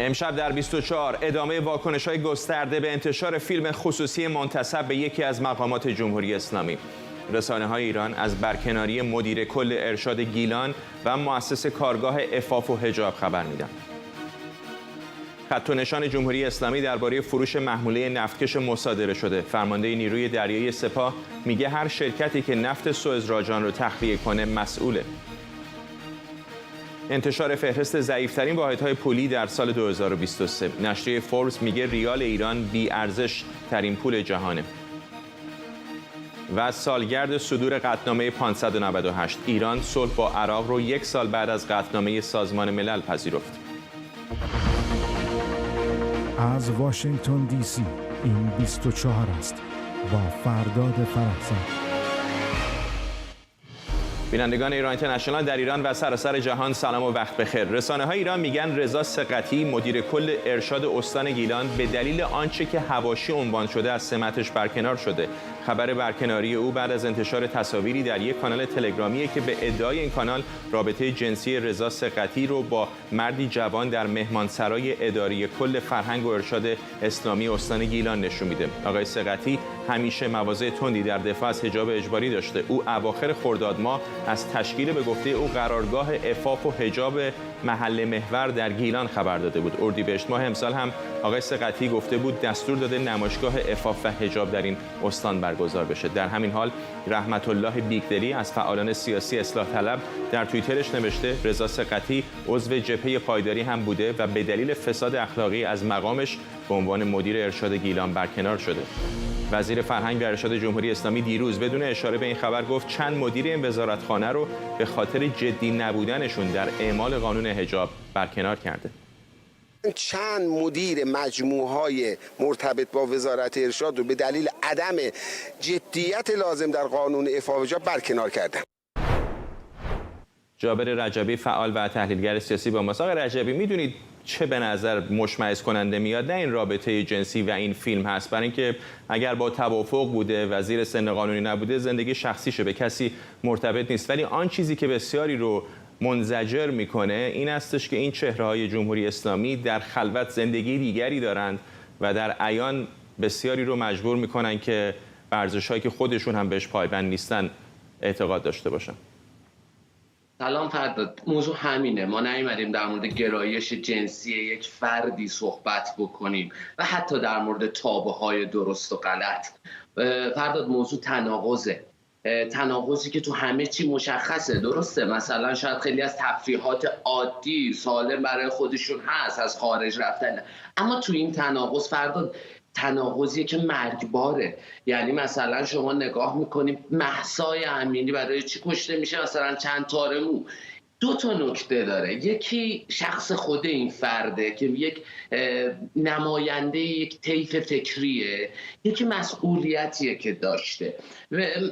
امشب در 24 ادامه واکنش‌های گسترده به انتشار فیلم خصوصی منتسب به یکی از مقامات جمهوری اسلامی. رسانه‌های ایران از برکناری مدیر کل ارشاد گیلان و مؤسس کارگاه عفاف و حجاب خبر میدن. خط و نشان جمهوری اسلامی درباره فروش محموله نفتکش مصادره شده. فرمانده نیروی دریایی سپاه میگه هر شرکتی که نفت سوئز راجان رو تخلیه کنه مسئوله. انتشار فهرست ضعیف‌ترین واحدهای پولی در سال 2023. نشریه فوربس میگه ریال ایران بی‌ارزش ترین پول جهانه. و سالگرد صدور قطعنامه 598. ایران صلح با عراق رو 1 سال بعد از قطعنامه سازمان ملل پذیرفت. از واشنگتن دی سی این 24 است با فرداد فرحزاد. بینندگان ایران اینترنشنال در ایران و سراسر جهان سلام و وقت بخیر. رسانه‌های ایران میگن رضا ثقتی مدیر کل ارشاد استان گیلان به دلیل آنچه که حواشی عنوان شده از سمتش برکنار شده. خبر برکناری او بعد از انتشار تصاویری در یک کانال تلگرامی که به ادعای این کانال رابطه جنسی رضا ثقتی رو با مردی جوان در مهمانسرای اداری کل فرهنگ و ارشاد اسلامی استان گیلان نشون میده. آقای ثقتی همیشه مواضع تندی در دفاع از حجاب اجباری داشته. او اواخر خرداد ماه از تشکیل به گفته او قرارگاه عفاف و حجاب محل محور در گیلان خبر داده بود. اردیبهشت ماه امسال هم آقای ثقتی گفته بود دستور داده نمایشگاه عفاف و حجاب در این استان برگزار بشه. در همین حال رحمت الله بیگدلی از فعالان سیاسی اصلاح طلب در توییترش نوشته رضا ثقتی عضو جبهه پایداری هم بوده و به دلیل فساد اخلاقی از مقامش به عنوان مدیر ارشاد گیلان برکنار شده. وزیر فرهنگ و ارشاد جمهوری اسلامی دیروز بدون اشاره به این خبر گفت چند مدیر این وزارتخانه رو به خاطر جدی نبودنشون در اعمال قانون حجاب برکنار کرده. چند مدیر مجموعه‌های مرتبط با وزارت ارشاد رو به دلیل عدم جدیت لازم در قانون عفاف و حجاب برکنار کردن. جابر رجبی فعال و تحلیلگر سیاسی با ماست. آقای رجبی میدونید چه به نظر مشمئز کننده میاد؟ نه این رابطه جنسی و این فیلم هست، برای اینکه اگر با توافق بوده و زیر سن قانونی نبوده زندگی شخصیشه، به کسی مرتبط نیست. ولی آن چیزی که بسیاری رو منزجر میکنه این هستش که این چهره‌های جمهوری اسلامی در خلوت زندگی دیگری دارند و در عیان بسیاری رو مجبور میکنن که به ارزش‌هایی که خودشون هم بهش پایبند نیستن اعتقاد داشته باشن. سلام فرداد، موضوع همینه. ما نیومدیم در مورد گرایش جنسی یک فردی صحبت بکنیم و حتی در مورد تابع‌های درست و غلط. فرداد، موضوع تناقضه. تناقضی که تو همه چی مشخصه. درسته مثلا شاید خیلی از تفریحات عادی سالم برای خودشون هست، از خارج رفتن، اما تو این تناقض فرداد تناقضیه که مرگباره. یعنی مثلا شما نگاه میکنیم مهسای امینی برای چی کشته میشه؟ مثلا چند تار مو. 2 تا نکته داره. یکی شخص خود این فرده که یک نماینده یک طیف فکریه، یکی مسئولیتیه که داشته.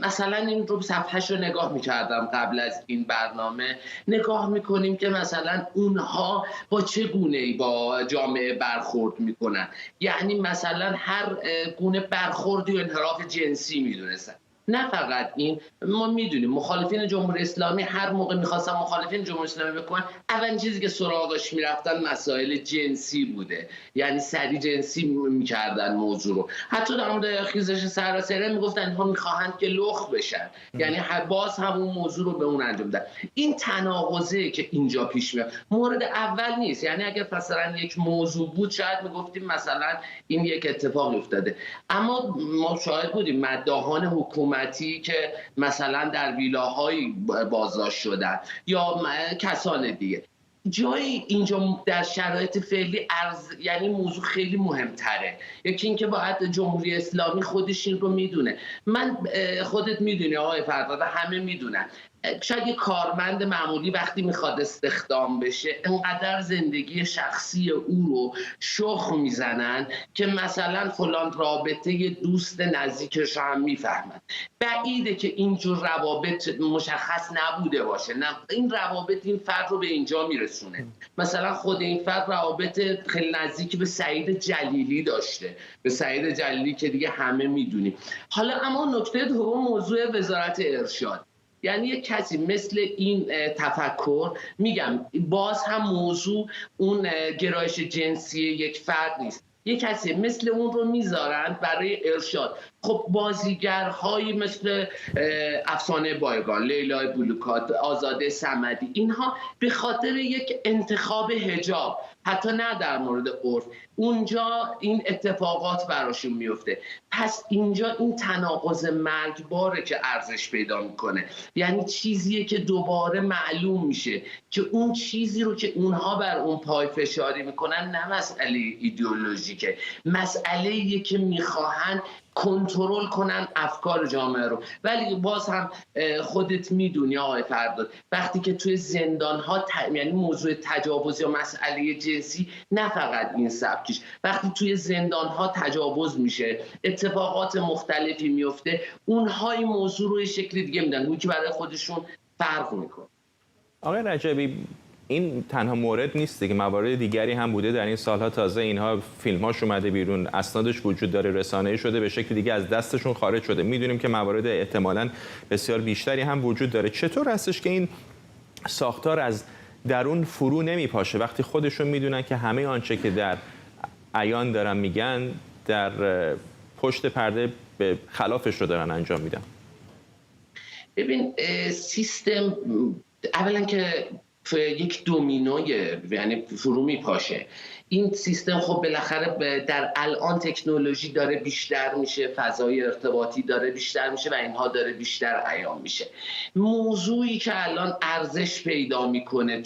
مثلا این رو صفحهش رو نگاه میکردم قبل از این برنامه، نگاه میکنیم که مثلا اونها با چه گونه‌ای با جامعه برخورد میکنن. یعنی مثلا هر گونه برخوردی و انحراف جنسی میدونستن. نه فقط این، ما میدونیم مخالفین جمهوری اسلامی هر موقع میخواستن مخالفین جمهوری اسلامی بکنن، اولین چیزی که سراغش میرفتن مسائل جنسی بوده. یعنی سری جنسی میکردن موضوع رو. حتی در مورد خیزش سراسری میگفتن اینها میخواهند که لخت بشن. یعنی باز همون موضوع رو به اون انجام دادن. این تناقضه که اینجا پیش میاد. مورد اول نیست. یعنی اگر مثلا یک موضوع بود شاید میگفتیم مثلا این یک اتفاق افتاده، اما ما شاهد بودیم مداحان حکومتی که مثلا در ویلاهای بازداشت شدن یا کسان دیگه. جای اینجا در شرایط فعلی یعنی موضوع خیلی مهمتره. یکی اینکه باید جمهوری اسلامی خودش این رو میدونه. من خودت میدونی آقای فرداد، همه میدونن شاید یه کارمند معمولی وقتی میخواد استخدام بشه انقدر زندگی شخصی او رو شخ میزنن که مثلا فلان رابطه دوست نزدیکش هم میفهمن. بعیده که اینجور روابط مشخص نبوده باشه. نه، این روابط این فرد رو به اینجا میرسونه. مثلا خود این فرد روابط خیلی نزدیکی به سعید جلیلی داشته، به سعید جلیلی که دیگه همه میدونیم. حالا اما نکته دوم موضوع وزارت ارشاد. یعنی یک کسی مثل این تفکر، میگم باز هم موضوع اون گرایش جنسی یک فرد نیست، یک کسی مثل اون رو میذارند برای ارشاد. خب بازیگرهایی مثل افسانه بایگان، لیلا بلوکات، آزاده صمدی، اینها به خاطر یک انتخاب حجاب، حتی نه در مورد عرف، اونجا این اتفاقات براشون میفته. پس اینجا این تناقض مرگباره که ارزش پیدا میکنه. یعنی چیزیه که دوباره معلوم میشه که اون چیزی رو که اونها بر اون پای فشاری میکنن نه مسئله ایدئولوژیکه، مسئله‌ایه که میخواهن کنترل کنن افکار جامعه رو. ولی باز هم خودت میدونی آقای فرداد، وقتی که توی زندان ها یعنی موضوع تجاوز یا مسئله جنسی، نه فقط این سبکیش، وقتی توی زندان ها تجاوز میشه، اتفاقات مختلفی میفته، اونها این موضوع رو یه شکل دیگه میدن، اون که برای خودشون فرق میکنه. آقای رجبی، این تنها مورد نیست دیگه، موارد دیگری هم بوده در این سالها. تازه اینها فیلم‌هاش اومده بیرون، اسنادش وجود داره، رسانه‌ای شده، به شکل دیگه از دستشون خارج شده. میدونیم که موارد احتمالاً بسیار بیشتری هم وجود داره. چطور هستش که این ساختار از درون فرو نمیپاشه وقتی خودشون میدونن که همه آنچه که در عیان دارن میگن در پشت پرده به خلافش رو دارن انجام میدن؟ ببین سیستم اولا که یک دومینوی، یعنی فرو میپاشه این سیستم. خب بالاخره در الان تکنولوژی داره بیشتر میشه، فضای ارتباطی داره بیشتر میشه و اینها داره بیشتر عیان میشه. موضوعی که الان ارزش پیدا میکنه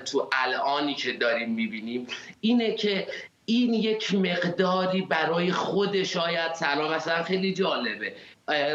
تو الانی که داریم میبینیم اینه که این یک مقداری برای خود شاید سلام، مثلا خیلی جالبه،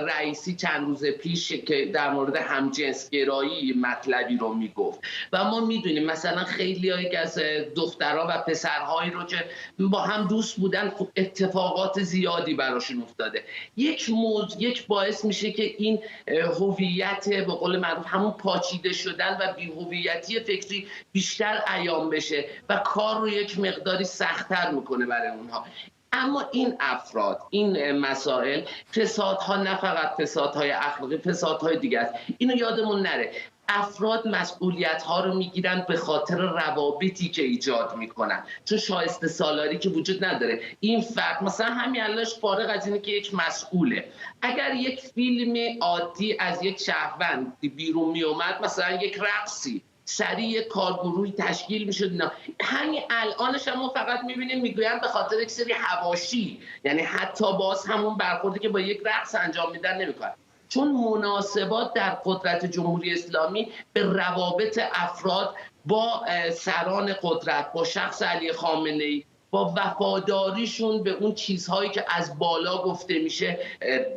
رئیسی چند روز پیش که در مورد همجنسگرایی مطلبی رو میگفت و ما میدونیم مثلا خیلی هایی که از دخترها و پسرهایی رو که با هم دوست بودن اتفاقات زیادی براشون افتاده. یک باعث میشه که این هویت به قول معروف همون پاچیده شدن و بی‌هویتی فکری بیشتر عیان بشه و کار رو یک مقداری سخت‌تر میکنه برای اونها. اما این افراد، این مسائل، فسادها نه فقط فسادهای اخلاقی، فسادهای دیگه است. اینو یادمون نره. افراد مسئولیت‌ها رو میگیرن به خاطر روابطی که ایجاد میکنن، چون شایسته سالاری که وجود نداره. این فرد مثلا همین الانش فارغ از اینه که یک مسئوله، اگر یک فیلم عادی از یک شهروند بیرون میومد، مثلا یک رقصی سریع کارگروهی تشکیل میشد، نه همین الانش هم ما فقط میبینیم میگویند به خاطر یک سری حواشی، یعنی حتی باز همون برخوردی که با یک رقص انجام میدن نمیکنن، چون مناسبات در قدرت جمهوری اسلامی به روابط افراد با سران قدرت، با شخص علی خامنه‌ای، با وفاداریشون به اون چیزهایی که از بالا گفته میشه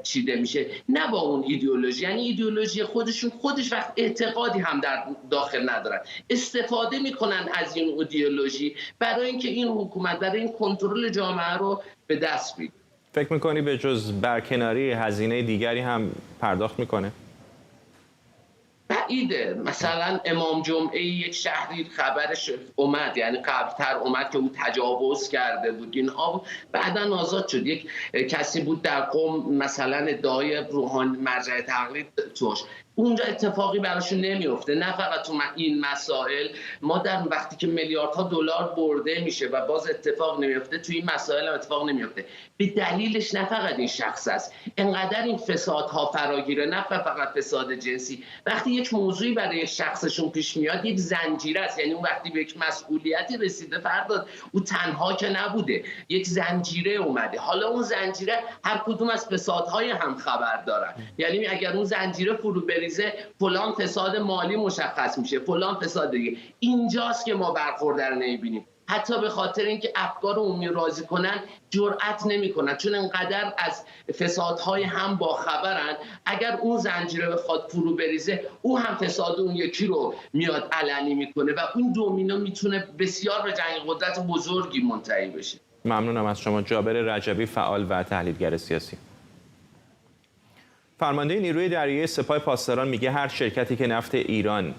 چیده میشه، نه با اون ایدئولوژی. یعنی ایدئولوژی خودش وقت اعتقادی هم در داخل ندارن، استفاده میکنن از این ایدئولوژی برای اینکه این حکومت، برای این کنترل جامعه رو به دست بیاره. فکر میکنی به جز برکناری هزینه دیگری هم پرداخت میکنه؟ بعیده. مثلا امام جمعه یک شهری خبرش اومد، یعنی قبلتر اومد که او تجاوز کرده بود، اینها بعدا آزاد شد. یک کسی بود در قم مثلا ادعای روحانی مرجع تقلید توش، اونجا اتفاقی براشون نمیفته. نه فقط تو این مسائل، ما در وقتی که میلیاردها دلار برده میشه و باز اتفاق نمیفته، تو این مسائل هم اتفاق نمیفته. به دلیلش نه فقط این شخص است، انقدر این فسادها فراگیره، نه فقط فساد جنسی. وقتی یک موضوعی برای یک شخصشون پیش میاد، یک زنجیره است. یعنی اون وقتی به یک مسئولیتی رسیده، فرداد او تنها که نبوده، یک زنجیره اومده. حالا اون زنجیره هر کدوم از فسادهای هم خبر دارن. یعنی اگر اون زنجیره فرو بریزه، فلان فساد مالی مشخص میشه، فلان فساد دیگه. اینجاست که ما برخورد رو نمیبینیم. حتی به خاطر اینکه افکار عمومی راضی کنن جرأت نمیکنن، چون انقدر از فسادهای هم با خبرن. اگر اون زنجیره بخواد فرو بریزه، او هم فساد اون یکی رو میاد علنی میکنه و اون دومینو میتونه بسیار به جنگ قدرت بزرگی منتهی بشه. ممنونم از شما. جابر رجبی، فعال و تحلیلگر سیاسی. فرمانده نیروی دریایی سپاه پاسداران میگه هر شرکتی که نفت ایران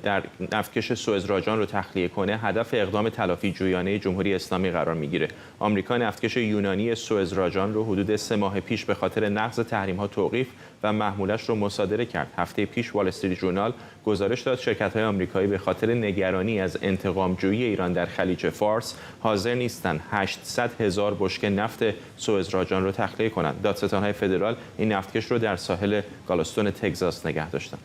در نفتکش سوئز راجان رو تخلیه کنه هدف اقدام تلافی جویانه جمهوری اسلامی قرار میگیره. آمریکا نفتکش یونانی سوئز راجان رو حدود 3 ماه پیش به خاطر نقض تحریم‌ها توقیف و محمولش رو مصادره کرد. هفته پیش وال استریت ژورنال گزارش داد شرکت‌های آمریکایی به خاطر نگرانی از انتقام‌جویی ایران در خلیج فارس حاضر نیستند 800,000 بشکه نفت سوئز راجان رو تخلیه کنند. دادستان‌های فدرال این نفتکش رو در ساحل گالستون تگزاس نگه داشتند.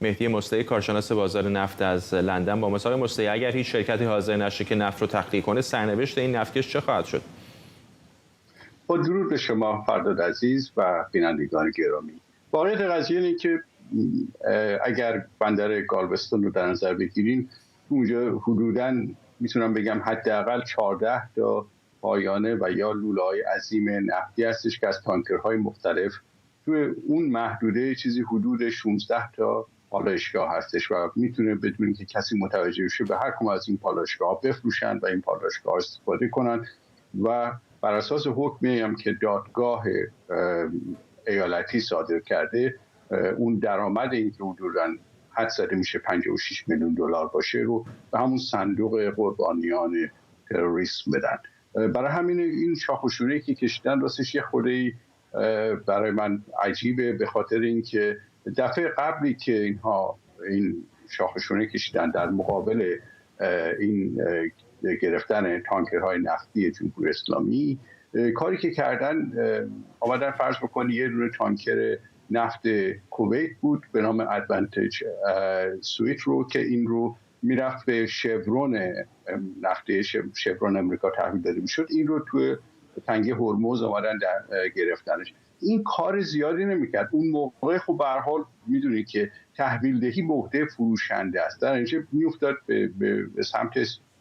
مهدی مستعی کارشناس بازار نفت از لندن با مساق مستعی، اگر هیچ شرکتی حاضر نشه که نفت رو تخلیه کنه سرنوشت این نفتکش چه خواهد شد؟ با درود به شما فرداد عزیز و بینندگان گرامی. واقعیت قضیه اینه که اگر بندر گالوستون رو در نظر بگیریم اونجا حدوداً میتونم بگم حداقل 14 تا پایانه و یا لوله‌های عظیم نفتی هستش که از تانکرهای مختلف توی اون محدوده چیزی حدود 16 تا پالایشگاه هستش و میتونه بدون که کسی متوجه بشه به هر کدوم از این پالایشگاه بفروشن و این پالایشگاه استفاده کنن و بر اساس حکمی هم که دادگاه ایالتی صادر کرده اون درآمد این که حدوداً حد زده میشه 56 میلیون دلار باشه رو به همون صندوق قربانیان تروریسم بدن. برای همین این شاخ و شونه‌ای که کشیدن راستش یه خورده برای من عجیبه، به خاطر اینکه دفعه قبلی که اینها این شاخ و شونه کشیدن در مقابل این گرفتن تانکرهای نفتی جمهوری اسلامی، کاری که کردن آمدن فرض بکنی یه دونه تانکر نفت کویت بود به نام ادوانتج سویت رو که این رو میرفت به شورون نفتی شورون امریکا تحویل داده میشد، این رو توی تنگه هرمز آمدن گرفتنش. این کار زیادی نمیکرد. اون موقع خب به هر حال میدونی که تحویل دهی به عهده فروشنده است، در اینجا میافتاد به سمت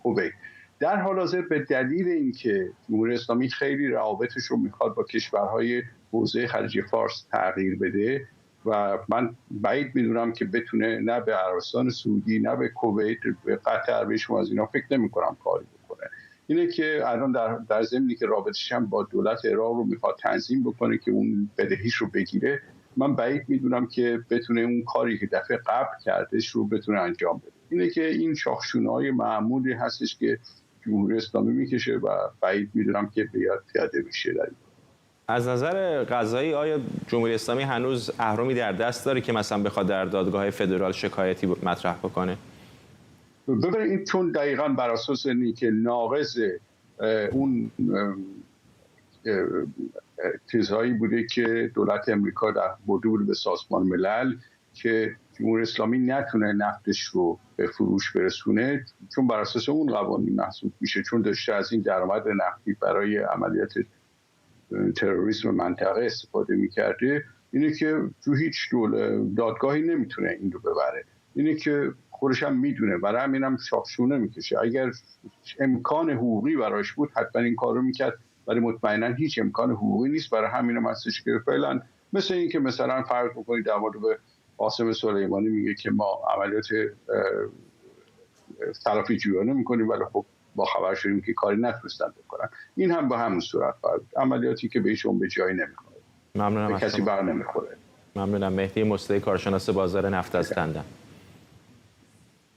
کویت. در حال حاضر به دلیل اینکه جمهوری اسلامی خیلی روابطش رو میخواد با کشورهای حوزه خلیج فارس تغییر بده و من بعید میدونم که بتونه نه به عربستان سعودی نه به کویت به قطر به شما از اینا فکر نمی‌کنم کاری بکنه. اینه که الان در ضمنی که رابطش هم با دولت عراق رو میخواد تنظیم بکنه که اون بدهیش رو بگیره، من بعید میدونم که بتونه اون کاری که دفعه قبل کردش رو بتونه انجام بده. اینه که این شاخشونه‌های معمولی هستش که جمهوری اسلامی میکشه و بعید میدونم که بیاد پیاده بشه. از نظر قضایی آیا جمهوری اسلامی هنوز اهرمی در دست داره که مثلا بخواد در دادگاه فدرال شکایتی مطرح بکنه؟ ببینید چون دقیقاً بر اساس اینی که ناقض اون چیزهایی بوده که دولت امریکا در بدول به سازمان ملل که جمهوری اسلامی نتونه نفتش رو به فروش برسونه، چون بر اساس اون قوانین محسوب میشه، چون داشته از این درآمد نفتی برای عملیات تروریسم منطقه استفاده میکرده، اینه که تو هیچ دادگاهی نمیتونه این رو ببره. اینه که خودش هم میدونه، برای همینم شاخشونه میکشه. اگر امکان حقوقی برایش بود حتما این کار رو میکرد، ولی مطمئنا هیچ امکان حقوقی نیست. برای همینم هستش که فعلا مثل این که مثلا فرض بکنید در مورد به قاسم سلیمانی میگه که ما عملیات تلافی جویانه میکنیم، ولی خب با خبر شدیم که کاری نتونستن بکنن. این هم به همون صورت خواهد عملیاتی که بهشون به جایی نمیخوره، ممنونم، به کسی بر نمیخوره. ممنونم. مهدی مستعی کارشناس بازار نفت از لندن.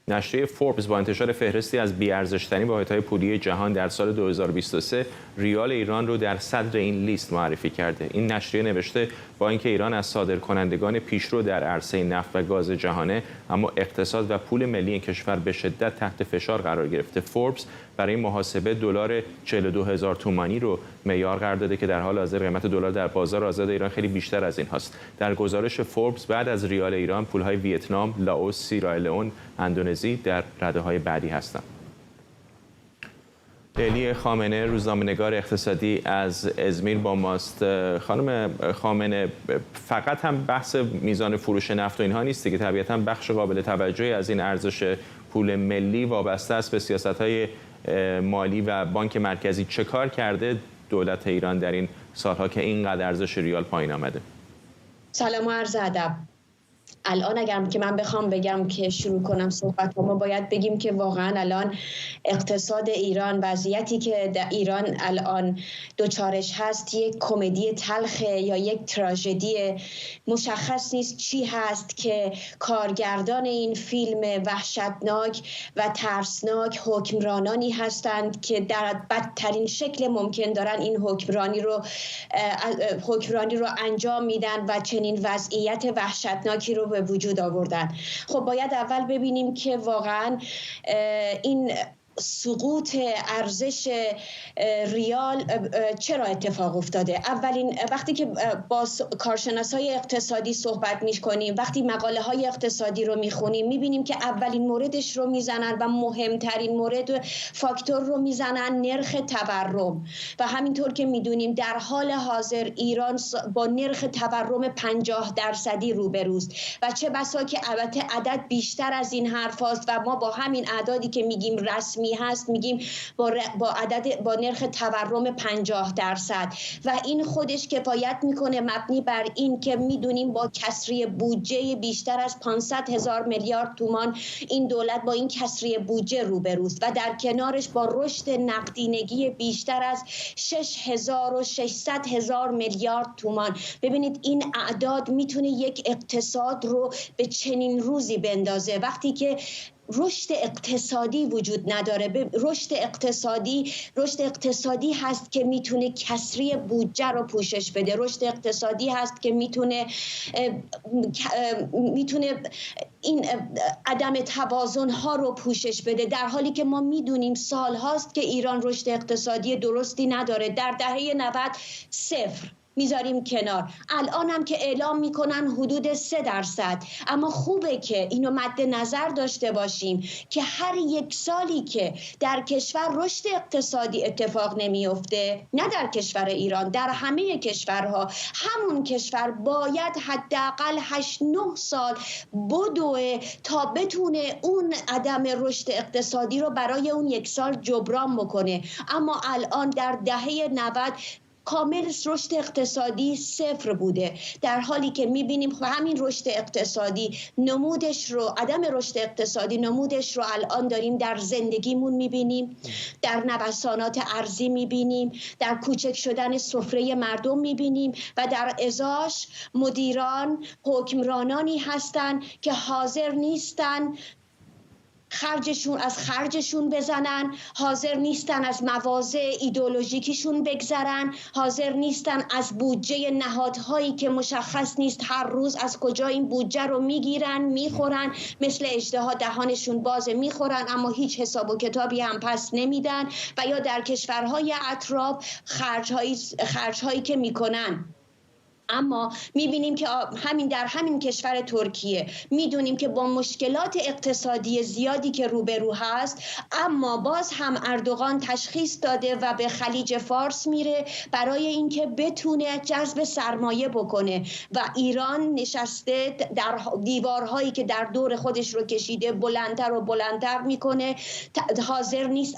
نشریه فوربس با انتشار فهرستی از بی‌ارزش‌ترین واحدهای پولی جهان در سال 2023 ریال ایران رو در صدر این لیست معرفی کرده. این نشریه نوشته با اینکه ایران از صادرکنندگان پیشرو در عرصه نفت و گاز جهانه، اما اقتصاد و پول ملی این کشور به شدت تحت فشار قرار گرفته. فوربس برای محاسبه دلار 42,000 تومانی رو معیار قرار داده که در حال حاضر قیمت دلار در بازار آزاد ایران خیلی بیشتر از این هاست. در گزارش فوربس بعد از ریال ایران پول‌های ویتنام، لاوس، سیرالئون، اندونزی در رده‌های بعدی هستند. لیلی خامنه روزنامه‌نگار اقتصادی از ازمیر با ماست. خانم خامنه، فقط هم بحث میزان فروش نفت و اینها نیست که طبیعتاً بخش قابل توجهی از این ارزش پول ملی وابسته است به سیاست‌های مالی و بانک مرکزی. چه کار کرده دولت ایران در این سالها که اینقدر ارزش ریال پایین آمده؟ سلام و عرض ادب. الان اگر که من بخوام بگم که شروع کنم صحبت ما باید بگیم که واقعا الان اقتصاد ایران، وضعیتی که در ایران الان دوچارش هست یک کمدی تلخه یا یک تراژدی. مشخص نیست چی هست که کارگردان این فیلم وحشتناک و ترسناک حکمرانانی هستند که در بدترین شکل ممکن دارن این حکمرانی رو انجام میدن و چنین وضعیت وحشتناکی رو به وجود آوردن. خب باید اول ببینیم که واقعا این سقوط ارزش ریال چرا اتفاق افتاده. اولین وقتی که با کارشناسای اقتصادی صحبت می‌کنیم، وقتی مقاله های اقتصادی رو می‌خونیم، می‌بینیم که اولین موردش رو میزنن و مهمترین فاکتور رو میزنن نرخ تورم و همینطور که میدونیم در حال حاضر ایران با نرخ تورم 50% روبروست و چه بسا که البته عدد بیشتر از این حرف هست و ما با همین اعدادی که میگیم رسمی هست میگیم با نرخ تورم 50% و این خودش کفایت میکنه مبنی بر این که میدونیم با کسری بودجه بیشتر از 500,000 میلیارد تومان این دولت با این کسری بودجه روبروست و در کنارش با رشد نقدینگی بیشتر از 6,600,000 میلیارد تومان. ببینید این اعداد میتونه یک اقتصاد رو به چنین روزی بندازه وقتی که رشد اقتصادی وجود نداره. رشد اقتصادی هست که میتونه کسری بودجه رو پوشش بده. رشد اقتصادی هست که میتونه این عدم توازن ها رو پوشش بده، در حالی که ما میدونیم سال هاست که ایران رشد اقتصادی درستی نداره. در دهه 90 صفر میذاریم کنار، الان هم که اعلام میکنن حدود 3%. اما خوبه که اینو مد نظر داشته باشیم که هر یک سالی که در کشور رشد اقتصادی اتفاق نمیفته، نه در کشور ایران، در همه کشورها، همون کشور باید حداقل 8-9 سال بدوه تا بتونه اون عدم رشد اقتصادی رو برای اون یک سال جبران بکنه. اما الان در دهه 90 کامل رشد اقتصادی صفر بوده، در حالی که میبینیم همین رشد اقتصادی نمودش رو، عدم رشد اقتصادی نمودش رو الان داریم در زندگیمون میبینیم، در نوسانات ارزی میبینیم، در کوچک شدن سفره مردم میبینیم و در ازاش مدیران، حکمرانانی هستن که حاضر نیستن خرجشون بزنن، حاضر نیستن از مواضع ایدئولوژیکیشون بگذرن، حاضر نیستن از بودجه نهادهایی که مشخص نیست هر روز از کجا این بودجه رو میگیرن میخورن، مثل اژدها دهانشون بازه میخورن اما هیچ حساب و کتابی هم پس نمیدن. و یا در کشورهای اطراف خرجهایی که میکنن، اما میبینیم که در همین کشور ترکیه میدونیم که با مشکلات اقتصادی زیادی که روبرو هست، اما باز هم اردوغان تشخیص داده و به خلیج فارس میره برای اینکه بتونه جذب سرمایه بکنه و ایران نشسته در دیوارهایی که در دور خودش رو کشیده بلندتر و بلندتر میکنه، حاضر نیست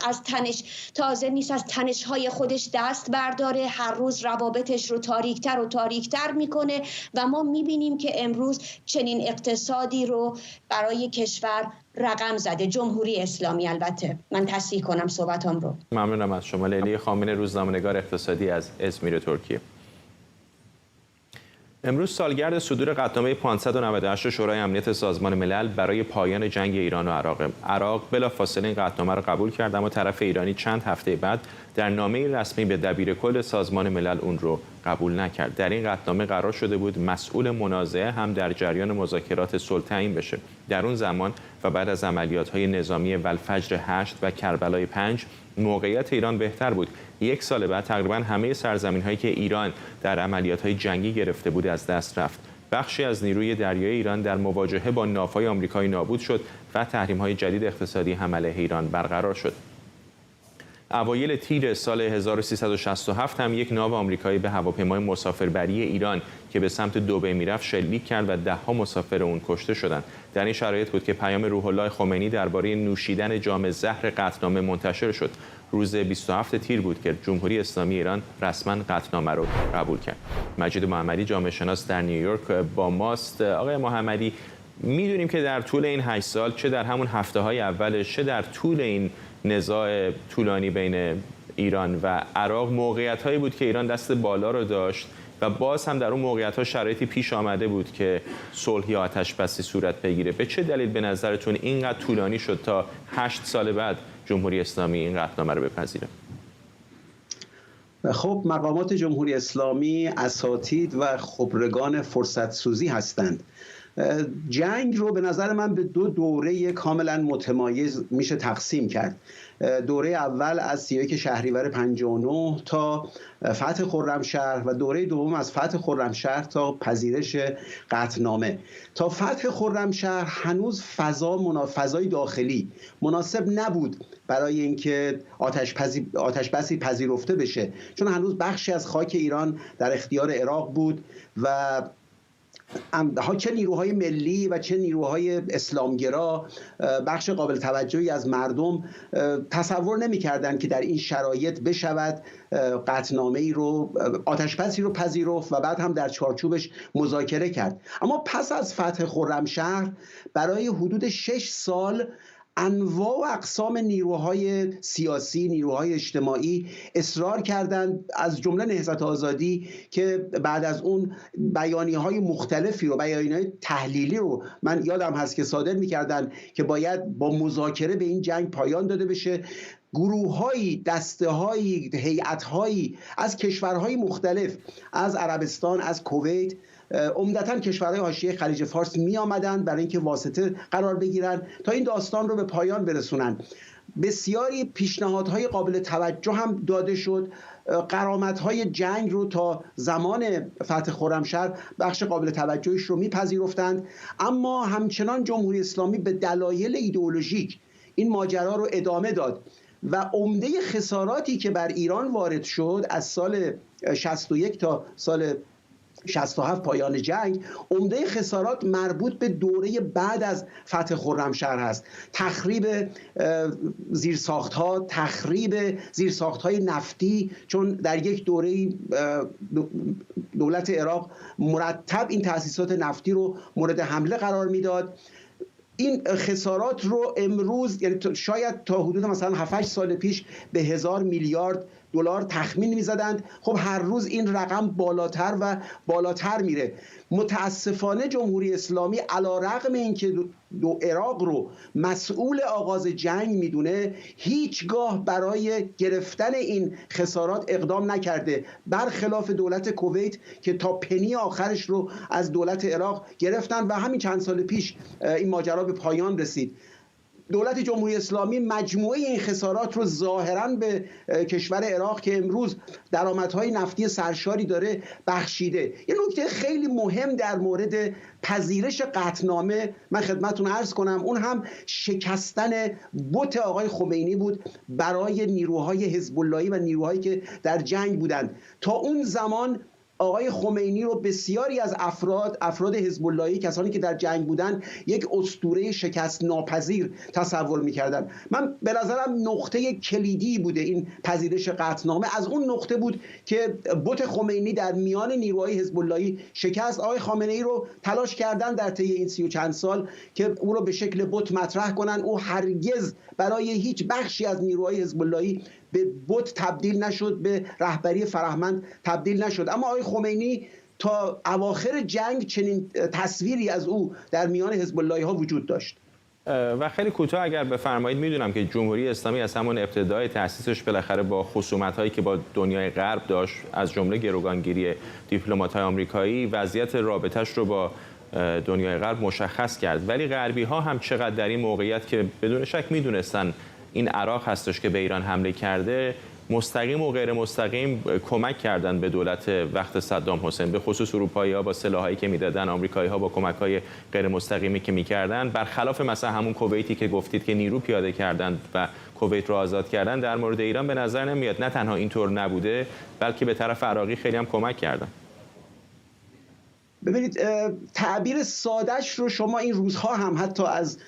از تنش‌های خودش دست برداره، هر روز روابطش رو تاریکتر و تاریکتر میکنه و ما میبینیم که امروز چنین اقتصادی رو برای کشور رقم زده. جمهوری اسلامی، البته من تصحیح کنم صحبتام رو. ممنونم از شما. لیلی خامنه، روزنامه‌نگار اقتصادی از ازمیر ترکیه. امروز سالگرد صدور قطعنامه 598 شورای امنیت سازمان ملل برای پایان جنگ ایران و عراق بلافاصله این قطعنامه را قبول کرد، اما طرف ایرانی چند هفته بعد در نامه رسمی به دبیرکل سازمان ملل اون رو قبول نکرد. در این قطعنامه قرار شده بود مسئول منازعه هم در جریان مذاکرات صلح تعیین بشه. در اون زمان و بعد از عملیات‌های نظامی والفجر 8 و کربلای 5 موقعیت ایران بهتر بود. یک سال بعد تقریبا همه سرزمین‌هایی که ایران در عملیات‌های جنگی گرفته بود از دست رفت. بخشی از نیروی دریایی ایران در مواجهه با ناوهای آمریکایی نابود شد و تحریم‌های جدید اقتصادی هم علیه ایران برقرار شد. اوایل تیر سال 1367 هم یک ناو آمریکایی به هواپیمای مسافربری ایران که به سمت دبی میرفت شلیک کرد و 10 مسافر اون کشته شدند. در این شرایط بود که پیام روح الله خمینی درباره نوشیدن جام زهر قطعنامه منتشر شد. روز 27 تیر بود که جمهوری اسلامی ایران رسما قطعنامه رو قبول کرد. مجید محمدی، جامعه شناس در نیویورک با ماست. آقای محمدی، میدونیم که در طول این 8 سال، چه در همون هفته‌های اولش، چه در طول این نزاع طولانی بین ایران و عراق، موقعیت‌هایی بود که ایران دست بالا رو داشت و باز هم در اون موقعیت‌ها شرایطی پیش آمده بود که صلح یا آتش‌بسی صورت بگیره. به چه دلیل به نظرتون اینقدر طولانی شد تا 8 سال بعد جمهوری اسلامی این قطعنامه رو بپذیره؟ خب مقامات جمهوری اسلامی اساتید و خبرگان فرصت سوزی هستند. جنگ رو به نظر من به 2 دوره کاملا متمایز میشه تقسیم کرد. دوره اول از 31 شهریور 59 تا فتح خرمشهر و دوره دوم از فتح خرمشهر تا پذیرش قطعنامه. تا فتح خرمشهر هنوز فضای داخلی مناسب نبود برای اینکه آتش‌بسی پذیرفته بشه، چون هنوز بخشی از خاک ایران در اختیار عراق بود و چه نیروهای ملی و چه نیروهای اسلامگرا، بخش قابل توجهی از مردم تصور نمی‌کردند که در این شرایط بشود قطعنامه‌ای رو، آتش‌بسی رو پذیرفت و بعد هم در چارچوبش مذاکره کرد. اما پس از فتح خرمشهر برای حدود 6 سال انواع و اقسام نیروهای سیاسی، نیروهای اجتماعی اصرار کردند، از جمله نهضت آزادی که بعد از اون بیانیه‌های مختلفی رو، بیانیه‌های تحلیلی رو من یادم هست که صادر می‌کردند که باید با مذاکره به این جنگ پایان داده بشه. گروه‌هایی، دسته‌هایی، هیئت‌هایی از کشورهای مختلف، از عربستان، از کویت، عمدتاً کشورهای حاشیه خلیج فارس می آمدند برای اینکه واسطه قرار بگیرند تا این داستان رو به پایان برسونند. بسیاری پیشنهادهای قابل توجه هم داده شد. غرامت‌های جنگ رو تا زمان فتح خرمشهر بخش قابل توجهش رو میپذیرفتند، اما همچنان جمهوری اسلامی به دلایل ایدئولوژیک این ماجرا رو ادامه داد و عمده خساراتی که بر ایران وارد شد از سال 61 تا سال 67 پایان جنگ، عمده خسارات مربوط به دوره بعد از فتح خرمشهر هست. تخریب زیرساخت‌ها، تخریب زیرساخت‌های نفتی، چون در یک دوره دولت عراق مرتب این تأسیسات نفتی رو مورد حمله قرار میداد. این خسارات رو امروز، یعنی شاید تا حدود مثلا 7-8 سال پیش به 1000 میلیارد دلار تخمین می‌زدند. خب هر روز این رقم بالاتر و بالاتر میره. متاسفانه جمهوری اسلامی علی‌رغم اینکه عراق رو مسئول آغاز جنگ میدونه، هیچگاه برای گرفتن این خسارات اقدام نکرده، برخلاف دولت کویت که تا پنی آخرش رو از دولت عراق گرفتن و همین چند سال پیش این ماجرا به پایان رسید. دولت جمهوری اسلامی مجموعه این خسارات رو ظاهراً به کشور عراق که امروز درآمدهای نفتی سرشاری داره بخشیده. یه نکته خیلی مهم در مورد پذیرش قطعنامه من خدمتتون عرض کنم، اون هم شکستن بت آقای خمینی بود برای نیروهای حزب اللهی و نیروهایی که در جنگ بودند. تا اون زمان آقای خمینی رو بسیاری از افراد حزب اللهی، کسانی که در جنگ بودن، یک اسطوره شکست ناپذیر تصور می‌کردن. من به نظرم نقطه کلیدی بوده این پذیرش قطعنامه، از اون نقطه بود که بت خمینی در میان نیروهای حزب اللهی شکست. آقای خامنه‌ای رو تلاش کردن در طی این 30 و چند سال که او رو به شکل بت مطرح کنن. او هرگز برای هیچ بخشی از نیروهای حزب اللهی به بت تبدیل نشد، به رهبری فرهمند تبدیل نشد. اما آقای خمینی تا اواخر جنگ چنین تصویری از او در میان حزب اللهی ها وجود داشت. و خیلی کوتاه اگر بفرمایید، میدونم که جمهوری اسلامی از همون ابتدای تأسیسش بالاخره با خصومت‌هایی که با دنیای غرب داشت، از جمله گروگانگیری دیپلمات‌های آمریکایی، وضعیت رابطش رو با دنیای غرب مشخص کرد. ولی غربی‌ها هم چقدر در این موقعیت که بدون شک میدونستن این عراق هستش که به ایران حمله کرده، مستقیم و غیر مستقیم کمک کردن به دولت وقت صدام حسین، به خصوص اروپایی‌ها با سلاحایی که میدادن، آمریکایی‌ها با کمک‌های غیر مستقیمی که میکردن، برخلاف مثلا همون کویتی که گفتید که نیرو پیاده کردن و کویت رو آزاد کردن. در مورد ایران به نظر نمیاد نه تنها اینطور نبوده، بلکه به طرف عراقی خیلی هم کمک کردن. بله، بله. ببینید تعبیر سادهش رو شما این روزها هم حتی از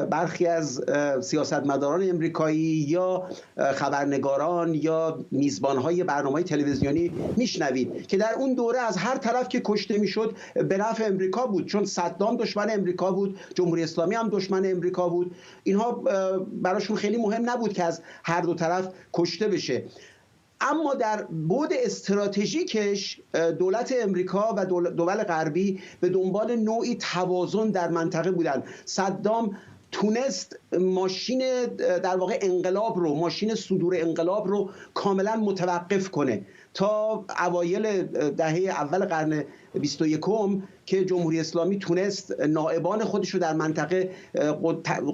برخی از سیاستمداران امریکایی یا خبرنگاران یا میزبانهای برنامه‌های تلویزیونی میشنوید که در اون دوره از هر طرف که کشته میشد به نفع امریکا بود، چون صدام دشمن امریکا بود، جمهوری اسلامی هم دشمن امریکا بود. اینها براشون خیلی مهم نبود که از هر دو طرف کشته بشه. اما در بعد استراتژیکش دولت امریکا و دول غربی به دنبال نوعی توازن در منطقه بودند. صدام تونست ماشین در واقع انقلاب رو، ماشین صدور انقلاب رو کاملا متوقف کنه تا اوایل دهه اول قرن 21 که جمهوری اسلامی تونست نائبان خودش رو در منطقه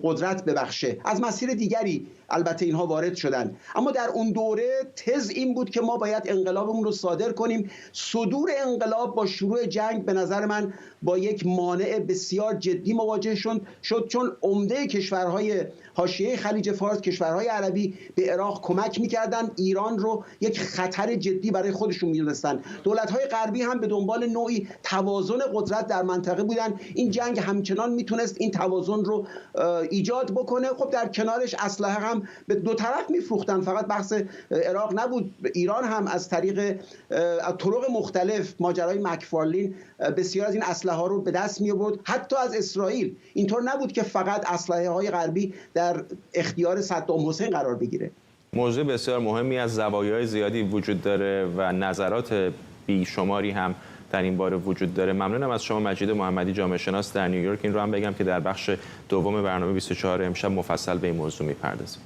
قدرت ببخشه. از مسیر دیگری البته اینها وارد شدن، اما در اون دوره تز این بود که ما باید انقلابمون رو صادر کنیم. صدور انقلاب با شروع جنگ به نظر من با یک مانع بسیار جدی مواجه شد، چون عمده کشورهای حاشیه خلیج فارس، کشورهای عربی به عراق کمک می‌کردند، ایران رو یک خطر جدی برای خودشون می‌دونستند. دولت‌های غربی هم به دنبال نوعی توازن قدرت در منطقه بودن. این جنگ همچنان میتونست این توازن رو ایجاد بکنه. خب در کنارش اسلحه هم به دو طرف میفروختن، فقط بحث عراق نبود، ایران هم از طریق طرق مختلف، ماجرای مکفارلین، بسیار از این اسلحه ها رو به دست می آورد، حتی از اسرائیل. اینطور نبود که فقط اسلحه های غربی در اختیار صدام حسین قرار بگیره. موضوع بسیار مهمی از زوایای زیادی وجود داره و نظرات بیشماری هم در این باره وجود داره. ممنونم از شما مجید محمدی، جامعه شناس در نیویورک. این رو هم بگم که در بخش دوم برنامه 24 امشب مفصل به این موضوع می‌پردازیم.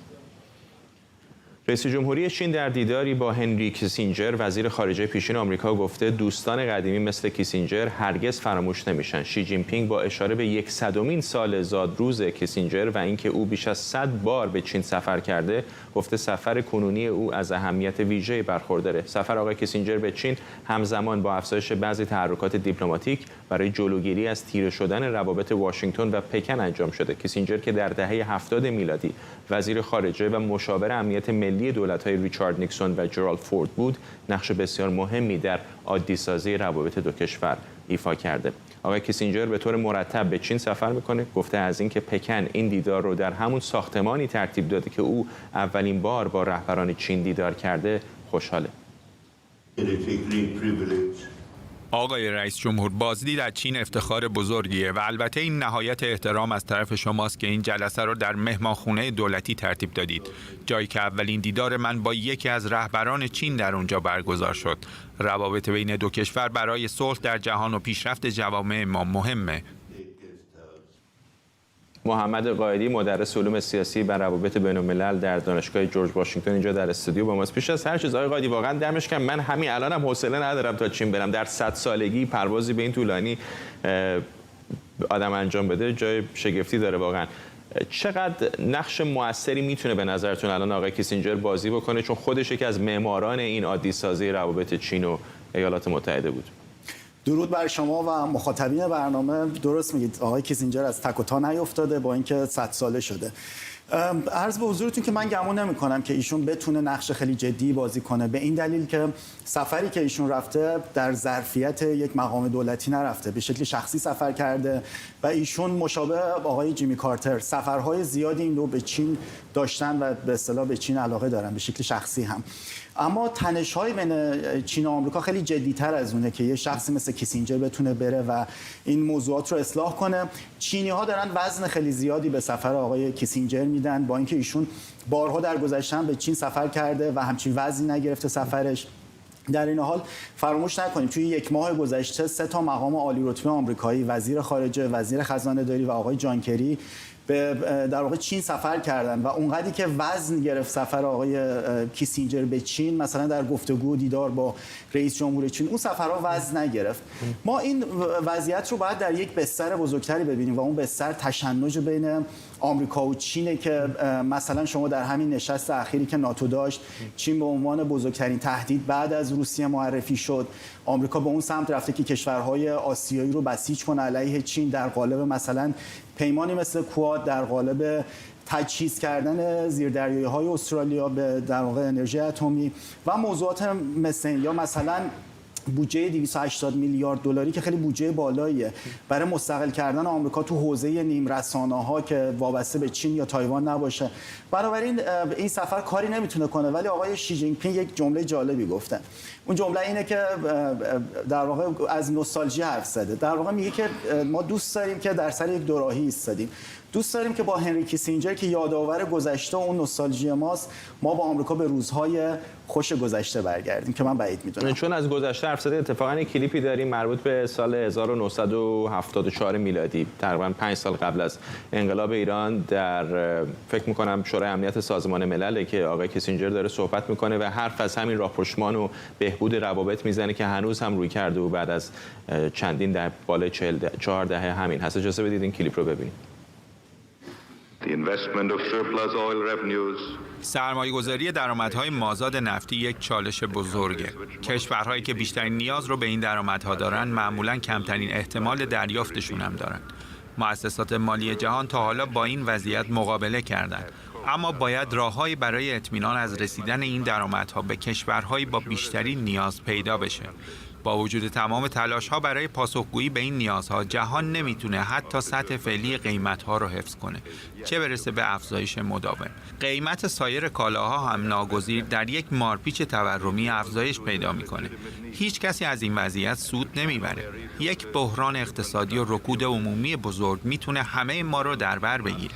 رئیس جمهوری چین در دیداری با هنری کیسینجر وزیر خارجه پیشین آمریکا گفته دوستان قدیمی مثل کیسینجر هرگز فراموش نمیشن. شی جین پینگ با اشاره به 100مین سال زادروز کیسینجر و اینکه او بیش از 100 بار به چین سفر کرده، گفته سفر کنونی او از اهمیت ویژه‌ای برخورداره. سفر آقای کیسینجر به چین همزمان با افزایش بعضی تحرکات دیپلماتیک برای جلوگیری از تیره شدن روابط واشنگتن و پکن انجام شده. کیسینجر که در دهه 70 میلادی وزیر خارجه و مشاور امنیت ملی دولت‌های ریچارد نیکسون و جرالد فورد بود، نقش بسیار مهمی در عادی‌سازی روابط دو کشور ایفا کرده. آقای کیسینجر به طور مرتب به چین سفر میکنه. گفته از اینکه پکن این دیدار رو در همون ساختمانی ترتیب داده که او اولین بار با رهبران چین دیدار کرده خوشحاله. آقای رئیس جمهور، بازدید از چین افتخار بزرگیه و البته این نهایت احترام از طرف شماست که این جلسه رو در مهمانخانه دولتی ترتیب دادید، جایی که اولین دیدار من با یکی از رهبران چین در اونجا برگزار شد. روابط بین دو کشور برای صلح در جهان و پیشرفت جوامع ما مهمه. محمد قائدی، مدرس علوم سیاسی و روابط بین‌الملل در دانشگاه جورج واشنگتن، اینجا در استودیو با ماست. پیش از هر چیز آقای قائدی واقعا دمش گرم. من همین الانم حوصله ندارم تا چین برم. در 100 سالگی پروازی به این طولانی آدم انجام بده جای شگفتی داره واقعا. چقدر نقش موثری میتونه به نظرتون الان آقای کیسینجر بازی بکنه، چون خودش یکی از معماران این عادی‌سازی روابط چین و ایالات متحده بود؟ درود بر شما و مخاطبین برنامه. درست میگید، آقای کیسینجر از تک و تا نیفتاده با اینکه 100 ساله شده. عرض به حضورتون که من گمان نمی‌کنم که ایشون بتونه نقش خیلی جدی بازی کنه، به این دلیل که سفری که ایشون رفته در ظرفیت یک مقام دولتی نرفته، به شکل شخصی سفر کرده و ایشون مشابه آقای جیمی کارتر سفرهای زیادی این رو به چین داشتن و به اصطلاح به چین علاقه دارن، به شکل شخصی هم. اما تنش‌های بین چین و آمریکا خیلی جدی‌تر از اونه که یه شخصی مثل کیسینجر بتونه بره و این موضوعات رو اصلاح کنه. چینی‌ها دارن وزن خیلی زیادی به سفر آقای کیسینجر میدن، با اینکه ایشون بارها در گذشته به چین سفر کرده و همچین وزنی نگرفته سفرش. در این حال فراموش نکنیم توی یک ماه گذشته 3 تا مقام عالی رتبه آمریکایی، وزیر خارجه، وزیر خزانه‌داری و آقای جان کری در واقع چین سفر کردن و اونقدری که وزن گرفت سفر آقای کیسینجر به چین، مثلا در گفتگو دیدار با رئیس جمهور چین، اون سفرها وزن نگرفت. ما این وضعیت رو باید در یک بستر بزرگتری ببینیم و اون بستر تشنج بین آمریکا و چینه که مثلا شما در همین نشست اخیری که ناتو داشت، چین به عنوان بزرگترین تهدید بعد از روسیه معرفی شد. آمریکا به اون سمت رفته که کشورهای آسیایی رو بسیج کنه علیه چین در قالب مثلا پیمانی مثل کواد، در قالب تجهیز کردن زیردریایی‌های استرالیا به در واقع انرژی اتمی و موضوعات مثل یا مثلا بودجه 280 میلیارد دلاری که خیلی بودجه بالاییه برای مستقل کردن آمریکا تو حوزه نیم رسانه‌ها که وابسته به چین یا تایوان نباشه. بنابراین این سفر کاری نمیتونه کنه. ولی آقای شی جین پینگ یک جمله جالبی گفته. اون جمله اینه که در واقع از نوستالژی حرف زده. در واقع میگه که ما دوست داریم که در سر یک دوراهی ایستادیم. دوست داریم که با هنری کیسینجر که یادآور گذشته و اون نوستالژی ماست، ما با آمریکا به روزهای خوش گذشته برگردیم که من بعید میدونم. چون از گذشته حرف زده، اتفاقا یک کلیپی داریم مربوط به سال 1974 میلادی، تقریبا 5 سال قبل از انقلاب ایران، در فکر میکنم شورای امنیت سازمان ملل، که آقای کیسینجر داره صحبت میکنه و حرف از همین راهپشتمان و بهبود روابط میزنه که هنوز هم روی کرده و بعد از چندین دهه، بالای 4 دهه همین هست. اجازه بدید این کلیپ رو ببینیم. سرمایه‌گذاری درآمدهای مازاد نفتی یک چالش بزرگه. کشورهایی که بیشترین نیاز رو به این درآمدها دارن معمولاً کمترین احتمال دریافتشون هم دارن. مؤسسات مالی جهان تا حالا با این وضعیت مقابله کردند، اما باید راههایی برای اطمینان از رسیدن این درآمدها به کشورهایی با بیشترین نیاز پیدا بشه. با وجود تمام تلاش‌ها برای پاسخگویی به این نیازها، جهان نمیتونه حتی سطح فعلی قیمت‌ها رو حفظ کنه، چه برسه به افزایش مداوم. قیمت سایر کالاها هم ناگزیر در یک مارپیچ تورمی افزایش پیدا میکنه. هیچ کسی از این وضعیت سود نمیبره. یک بحران اقتصادی و رکود عمومی بزرگ میتونه همه ما رو در بر بگیره.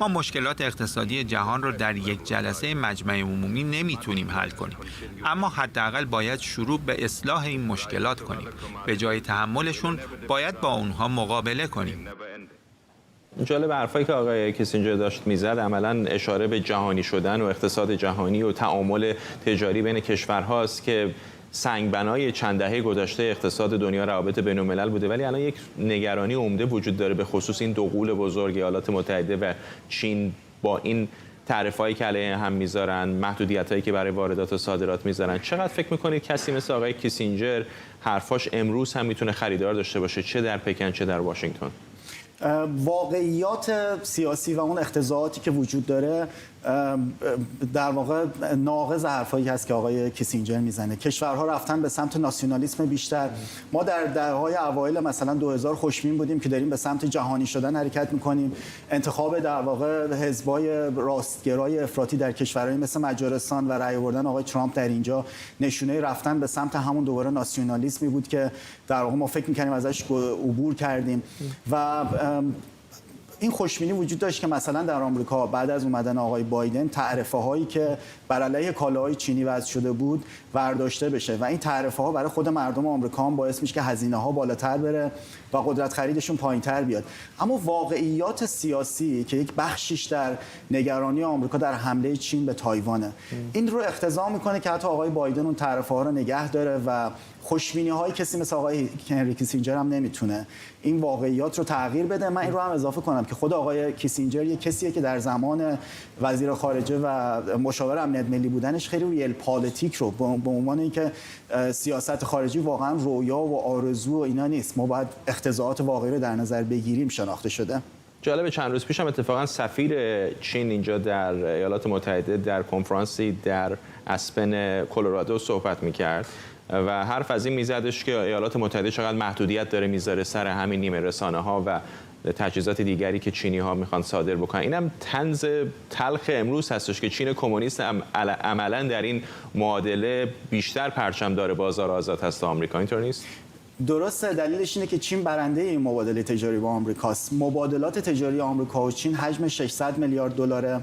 ما مشکلات اقتصادی جهان رو در یک جلسه مجمع عمومی نمیتونیم حل کنیم، اما حداقل باید شروع به اصلاح این مشکلات کنیم. به جای تحملشون باید با اونها مقابله کنیم. جالب حرفایی که آقای کیسینجر داشت میزد، عملاً اشاره به جهانی شدن و اقتصاد جهانی و تعامل تجاری بین کشورهاست که سنگبنای چند دهه گذشته اقتصاد دنیا، روابط بین‌الملل بوده. ولی الان یک نگرانی عمده وجود داره به خصوص این دو غول بزرگ، ایالات متحده و چین، با این تعرفه‌ای که علیه هم میذارن، محدودیتایی که برای واردات و صادرات میذارن. چقدر فکر میکنید کسی مثل آقای کیسینجر حرفاش امروز هم میتونه خریدار داشته باشه، چه در پکن چه در واشنگتن؟ واقعیات سیاسی و اون اختزاعاتی که وجود داره در واقع ناقض حرفایی هست که آقای کیسینجر میزنه. کشورها رفتن به سمت ناسیونالیسم بیشتر. ما در دهه‌های اوایل مثلا 2000 خوشبین بودیم که داریم به سمت جهانی شدن حرکت میکنیم. انتخاب در واقع حزبای راستگرای افراطی در کشورهای مثل مجارستان و رأی آوردن آقای ترامپ در اینجا نشونه رفتن به سمت همون دوباره ناسیونالیسمی بود که در واقع ما فکر میکنیم ازش عبور کردیم. و این خوشبینی وجود داشت که مثلا در آمریکا بعد از اومدن آقای بایدن تعرفه هایی که بر علیه کالاهای چینی وضع شده بود برداشته بشه و این تعرفه ها برای خود مردم آمریکا هم باعث میشه که هزینه ها بالاتر بره و قدرت خریدشون پایینتر بیاد. اما واقعیات سیاسی که یک بخشیش در نگرانی آمریکا در حمله چین به تایوانه، این رو اقتضا میکنه که حتی آقای بایدن اون تعرفه ها رو نگه داره و خوشبینی های کسی مثل آقای هنری کیسینجر هم نمیتونه این واقعیات رو تغییر بده. من این رو هم اضافه کنم که خود آقای کیسینجر یک کسیه که در زمان وزیر خارجه و مشاور امنیت ملی بودنش خیلی ریل پالیتیک رو به عنوان اینکه سیاست خارجی واقعا رویا و آرزو و اینا نیست، ما باید اختزاعات واقعی رو در نظر بگیریم شناخته شده. جالب، چند روز پیش هم اتفاقا سفیر چین اینجا در ایالات متحده در کنفرانسی در اسپن کلرادو صحبت می‌کرد و حرف از این میزدش که ایالات متحده چقدر محدودیت داره میذاره سر همین نیمه رسانه‌ها و تجهیزات دیگری که چینی‌ها میخوان صادر بکنن. اینم طنز تلخ امروز هستش که چین کمونیست عملاً در این معادله بیشتر پرچم داره بازار آزاد هست آمریکا. اینطور نیست؟ درسته. دلیلش اینه که چین برنده این مبادله تجاری با آمریکاست. مبادلات تجاری آمریکا و چین حجم 600 میلیارد دلاره.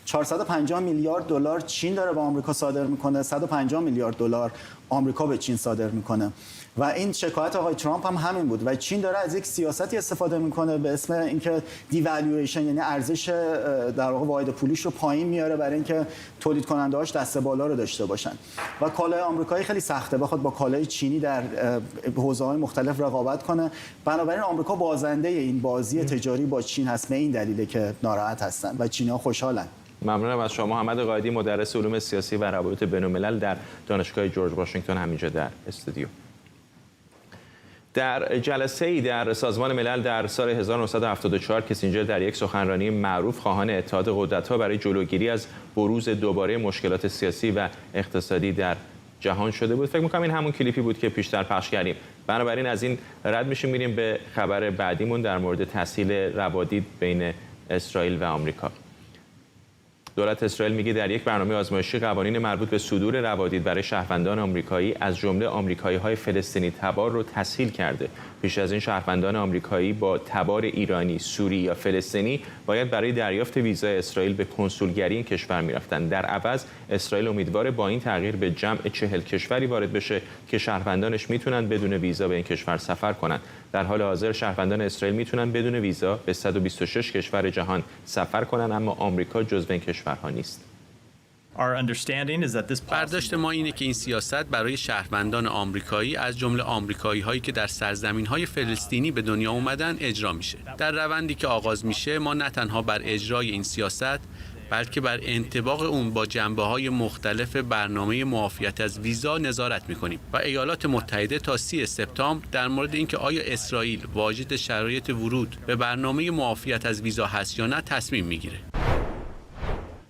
450 میلیارد دلار چین داره به آمریکا صادر میکنه، 150 میلیارد دلار آمریکا به چین صادر میکنه. و این شکایت آقای ترامپ هم همین بود و چین داره از یک سیاستی استفاده میکنه به اسم اینکه دیوالویشن، یعنی ارزش در واقع واحد پولیش رو پایین میاره برای اینکه تولید کننده‌هاش دست بالا رو داشته باشن. و کالای آمریکایی خیلی سخته بخواد با کالای چینی در حوزه‌های مختلف رقابت کنه. بنابراین آمریکا بازنده این بازی تجاری با چین هست. به این دلیله که ناراحت هستن و چینی‌ها خوشحالن. ممنونم از شما. محمد قائدی، مدرس علوم سیاسی و روابط بین‌الملل در دانشگاه جورج واشنگتن، همینجا در استودیو. در جلسه‌ای در سازمان ملل در سال 1974 کیسینجر در یک سخنرانی معروف خواهان اتحاد قدرت‌ها برای جلوگیری از بروز دوباره مشکلات سیاسی و اقتصادی در جهان شده بود. فکر می‌کنم این همون کلیپی بود که پیشتر پخش کردیم. بنابراین از این رد میشیم میریم به خبر بعدیمون در مورد تسهیل روادید بین اسرائیل و آمریکا. دولت اسرائیل میگه در یک برنامه آزمایشی قوانین مربوط به صدور روادید برای شهروندان آمریکایی از جمله آمریکایی‌های فلسطینی تبار رو تسهیل کرده. پیش از این شهروندان آمریکایی با تبار ایرانی، سوری یا فلسطینی باید برای دریافت ویزای اسرائیل به کنسولگری این کشور می‌رفتند. در عوض اسرائیل امیدواره با این تغییر به جمع 40 کشوری وارد بشه که شهروندانش میتونن بدون ویزا به این کشور سفر کنند. در حال حاضر شهروندان اسرائیل میتونن بدون ویزا به 126 کشور جهان سفر کنند، اما آمریکا جزو این کشورها نیست. برداشت ما اینه که این سیاست برای شهروندان آمریکایی از جمله آمریکایی‌هایی که در سرزمین‌های فلسطینی به دنیا اومدن اجرا میشه. در روندی که آغاز میشه ما نه تنها بر اجرای این سیاست بلکه بر انطباق اون با جنبه‌های مختلف برنامه معافیت از ویزا نظارت می‌کنیم و ایالات متحده تا 30 سپتامبر در مورد اینکه آیا اسرائیل واجد شرایط ورود به برنامه معافیت از ویزا هست یا نه تصمیم می‌گیره.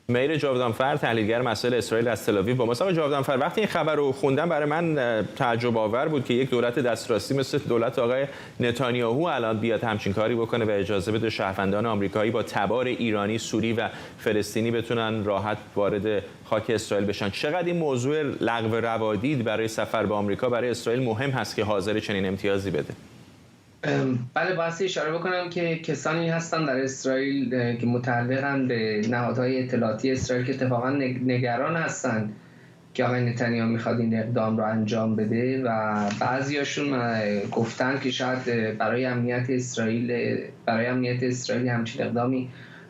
مهر جاودانفر تحلیلگر مسائل اسرائیل از تل‌آویو با ما. جاودانفر، وقتی این خبر رو خوندم برای من تعجب آور بود که یک دولت دسترسی مثل دولت آقای نتانیاهو الان بیاد همچین کاری بکنه و اجازه بده شهروندان آمریکایی با تبار ایرانی، سوری و فلسطینی بتونن راحت وارد خاک اسرائیل بشن. چقدر این موضوع لغو روادید برای سفر به آمریکا برای اسرائیل مهم هست که حاضر چنین امتیازی بده؟ بله، باید اشاره بکنم که کسانی هستن در اسرائیل که متعلقن به نهادهای اطلاعاتی اسرائیل که اتفاقا نگران هستن که آقای نتانیاهو میخواد این اقدام رو انجام بده و بعضیاشون گفتن که شاید برای امنیت اسرائیل همچین اقدامی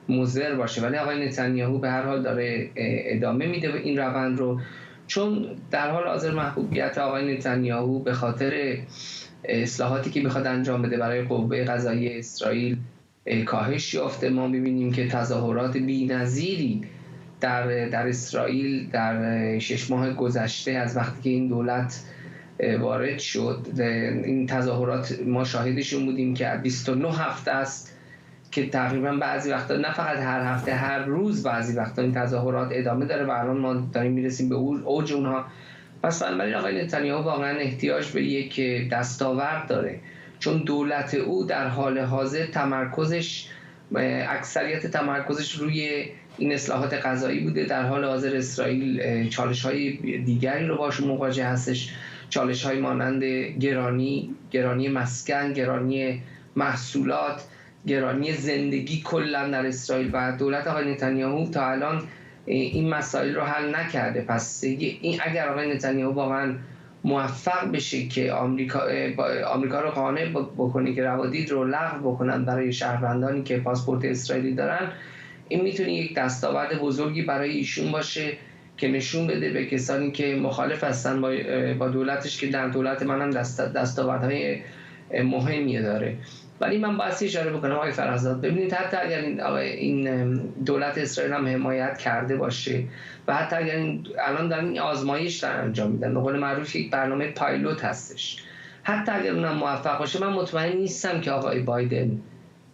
مضر باشه، ولی آقای نتانیاهو به هر حال داره ادامه میده به این روند رو، چون در حال حاضر محبوبیت آقای نتانیاهو به خاطر اصلاحاتی که میخواد انجام بده برای قوه قضاییه اسرائیل کاهش یافته. ما میبینیم که تظاهرات بی‌نظیری در اسرائیل در 6 ماه گذشته از وقتی که این دولت وارد شد، این تظاهرات ما شاهدشون بودیم که 29 هفته است که تقریبا بعضی وقتا نه فقط هر هفته، هر روز بعضی وقتا این تظاهرات ادامه داره و الان ما داریم میرسیم به اوج اونها. پس بنابراین آقای نتانیاهو واقعا احتیاج به یک دستاورد داره، چون دولت او در حال حاضر اکثریت تمرکزش روی این اصلاحات قضایی بوده. در حال حاضر اسرائیل چالش‌های دیگری رو باشون مواجه هستش، چالش‌های مانند گرانی مسکن، گرانی محصولات، گرانی زندگی کلا در اسرائیل و دولت آقای نتانیاهو تا الان این مسائل رو حل نکرده. پس این اگر آقای نتانیاهو واقعا موفق بشه که آمریکا رو قانع بکنه که روادید رو لغو بکنن برای شهروندانی که پاسپورت اسرائیلی دارن، این میتونه یک دستاورد بزرگی برای ایشون باشه که نشون بده به کسانی که مخالف هستن با دولتش که در دولت من هم دستاوردهای مهمی داره. ولی من باید اشاره بکنم آقای فرزاد، ببینید حتی اگر این دولت اسرائیل هم حمایت کرده باشه و حتی اگر الان دارن این آزمایش دارن انجام میدن، به قول معروف یک برنامه پایلوت هستش، حتی اگر اونم موفق باشه من مطمئن نیستم که آقای بایدن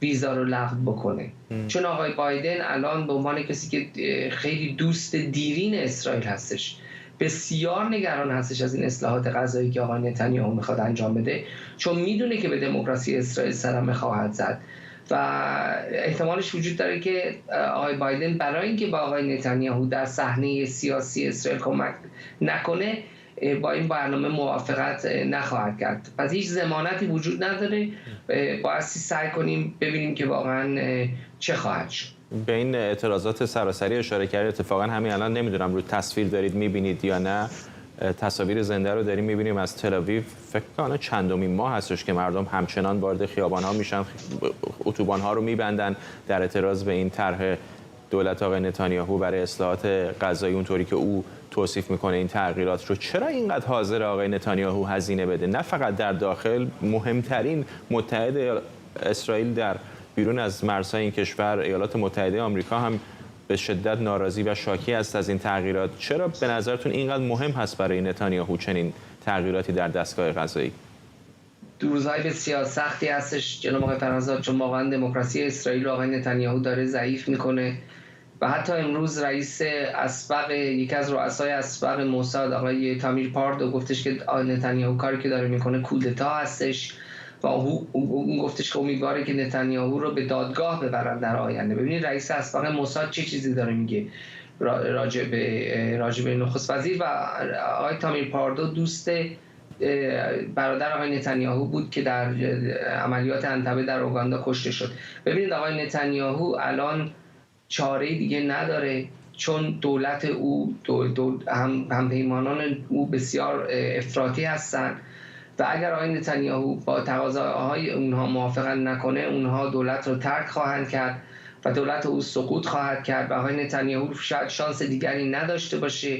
ویزا رو لغو بکنه، چون آقای بایدن الان به عنوان کسی که خیلی دوست دیرین اسرائیل هستش بسیار نگران هستش از این اصلاحات قضایی که آقای نتانیاهو میخواد انجام بده، چون میدونه که به دموکراسی اسرائیل صدمه خواهد زد و احتمالش وجود داره که آقای بایدن برای اینکه با آقای نتانیاهو در صحنه سیاسی اسرائیل کمک نکنه با این برنامه موافقت نخواهد کرد. پس هیچ ضمانتی وجود نداره، باید سعی کنیم ببینیم که واقعا چه خواهد شد. به این اعتراضات سراسری اشاره کردید، اتفاقا همین الان نمیدونم رو تصویر دارید میبینید یا نه، تصاویر زنده رو داریم میبینیم از تل‌آویو. فکر کنم چندمین ماه هستش که مردم همچنان وارد خیابان‌ها میشن، اتوبان‌ها رو میبندن در اعتراض به این طرح دولت آقای نتانیاهو برای اصلاحات قضایی اونطوری که او توصیف میکنه این تغییرات رو. چرا اینقدر حاضر آقای نتانیاهو هزینه بده، نه فقط در داخل، مهمترین متحد اسرائیل در بیرون از مرزهای این کشور ایالات متحده آمریکا هم به شدت ناراضی و شاکی است از این تغییرات. چرا به نظرتون اینقدر مهم هست برای نتانیاهو چنین تغییراتی در دستگاه قضایی؟ روزهای بسیار سختی هستش جناب آقای فرزاد، چون واقعا دموکراسی اسرائیل رو آقای نتانیاهو داره ضعیف میکنه و حتی امروز رئیس اسبق، یکی از رؤسای اسبق موساد آقای تامیر پاردو گفتش که نتانیاهو کاری که داره میکنه کودتا هستش و اون گفتش که امیدواره که نتانیاهو رو به دادگاه ببرن در آینده. ببینید رئیس اسبق موساد چه چیزی داره میگه راجع به نخست وزیر و آقای تامیر پاردو دوست برادر آقای نتانیاهو بود که در عملیات انتبه در اوگاندا کشته شد. ببینید آقای نتانیاهو الان چاره دیگه نداره، چون دولت او همپیمانان او بسیار افراطی هستند و اگر آقای نتانیاهو با تقاضاهای اونها موافقت نکنه، اونها دولت رو ترک خواهند کرد و دولت او سقوط خواهد کرد و آقای نتانیاهو شاید شانس دیگری نداشته باشه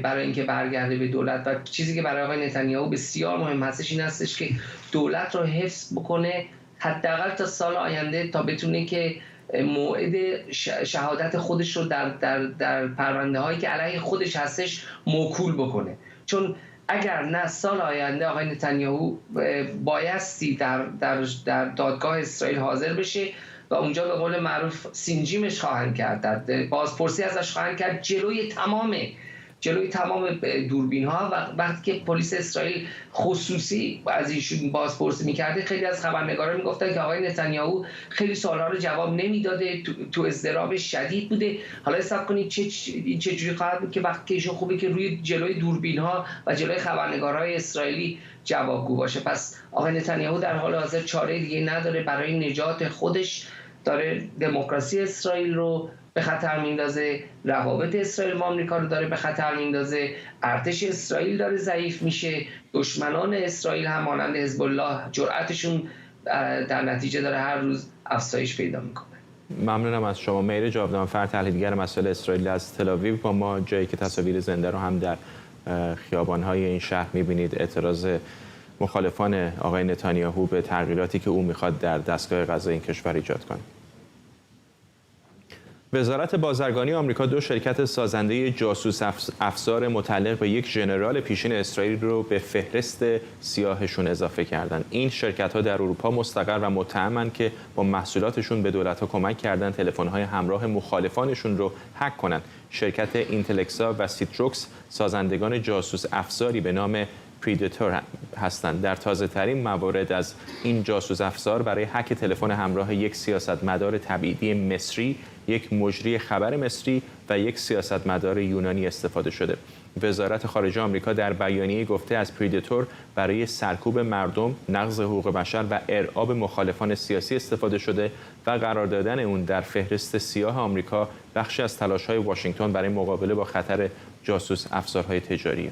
برای اینکه برگرده به دولت. و چیزی که برای آقای نتانیاهو بسیار مهم هستش این هستش که دولت رو حفظ بکنه حداقل تا سال آینده، تا بتونه که موعد شهادت خودش رو در پرونده هایی که علیه خودش هستش موکول بکنه. چون اگر نه سال آینده آقای نتانیاهو بایستی در دادگاه اسرائیل حاضر بشه و اونجا به قول معروف سینجیمش خواهند کرد، بازپرسی ازش خواهند کرد جلوی تمام دوربین ها. و وقتی که پلیس اسرائیل خصوصی از ایشون بازپرسی میکرده، خیلی از خبرنگارا میگفتن که آقای نتانیاهو خیلی سوالها رو جواب نمیداده، تو اضطراب شدید بوده. حالا حساب کنید چجوری خواهد بود که وقتی که ایشون خوبه که روی جلوی دوربین ها و جلوی خبرنگارهای اسرائیلی جوابگو باشه. پس آقای نتانیاهو در حال حاضر چاره دیگه نداره، برای نجات خودش داره دموکراسی اسرائیل رو به خطر میندازه، روابط اسرائیل و آمریکا رو داره به خطر میندازه، ارتش اسرائیل داره ضعیف میشه، دشمنان اسرائیل هم مانند حزب الله جرأتشون در نتیجه داره هر روز افزایش پیدا میکنه. ممنونم از شما. مهر جاودانفر، تحلیلگر مسائل اسرائیل از تل‌آویو با ما، جایی که تصاویر زنده رو هم در خیابان‌های این شهر می‌بینید. اعتراض مخالفان آقای نتانیاهو به تغییراتی که او می‌خواد در دستگاه قضایی این کشور ایجاد کنه. وزارت بازرگانی آمریکا 2 شرکت سازنده جاسوس افزار متعلق به یک ژنرال پیشین اسرائیل رو به فهرست سیاهشون اضافه کردند. این شرکت‌ها در اروپا مستقر و متهمند که با محصولاتشون به دولت‌ها کمک کردن تلفن‌های همراه مخالفانشون رو هک کنند. شرکت اینتلکسا و سیتروکس سازندگان جاسوس افزاری به نام پریدتور هستند. در تازه‌ترین موارد از این جاسوس افزار برای هک تلفن همراه یک سیاستمدار تبعیدی مصری، یک مجری خبر مصری و یک سیاستمدار یونانی استفاده شده. وزارت خارجه آمریکا در بیانیه گفته از پریدتور برای سرکوب مردم، نقض حقوق بشر و ارعاب مخالفان سیاسی استفاده شده و قرار دادن اون در فهرست سیاه آمریکا بخشی از تلاش‌های واشنگتن برای مقابله با خطر جاسوس افزارهای تجاری.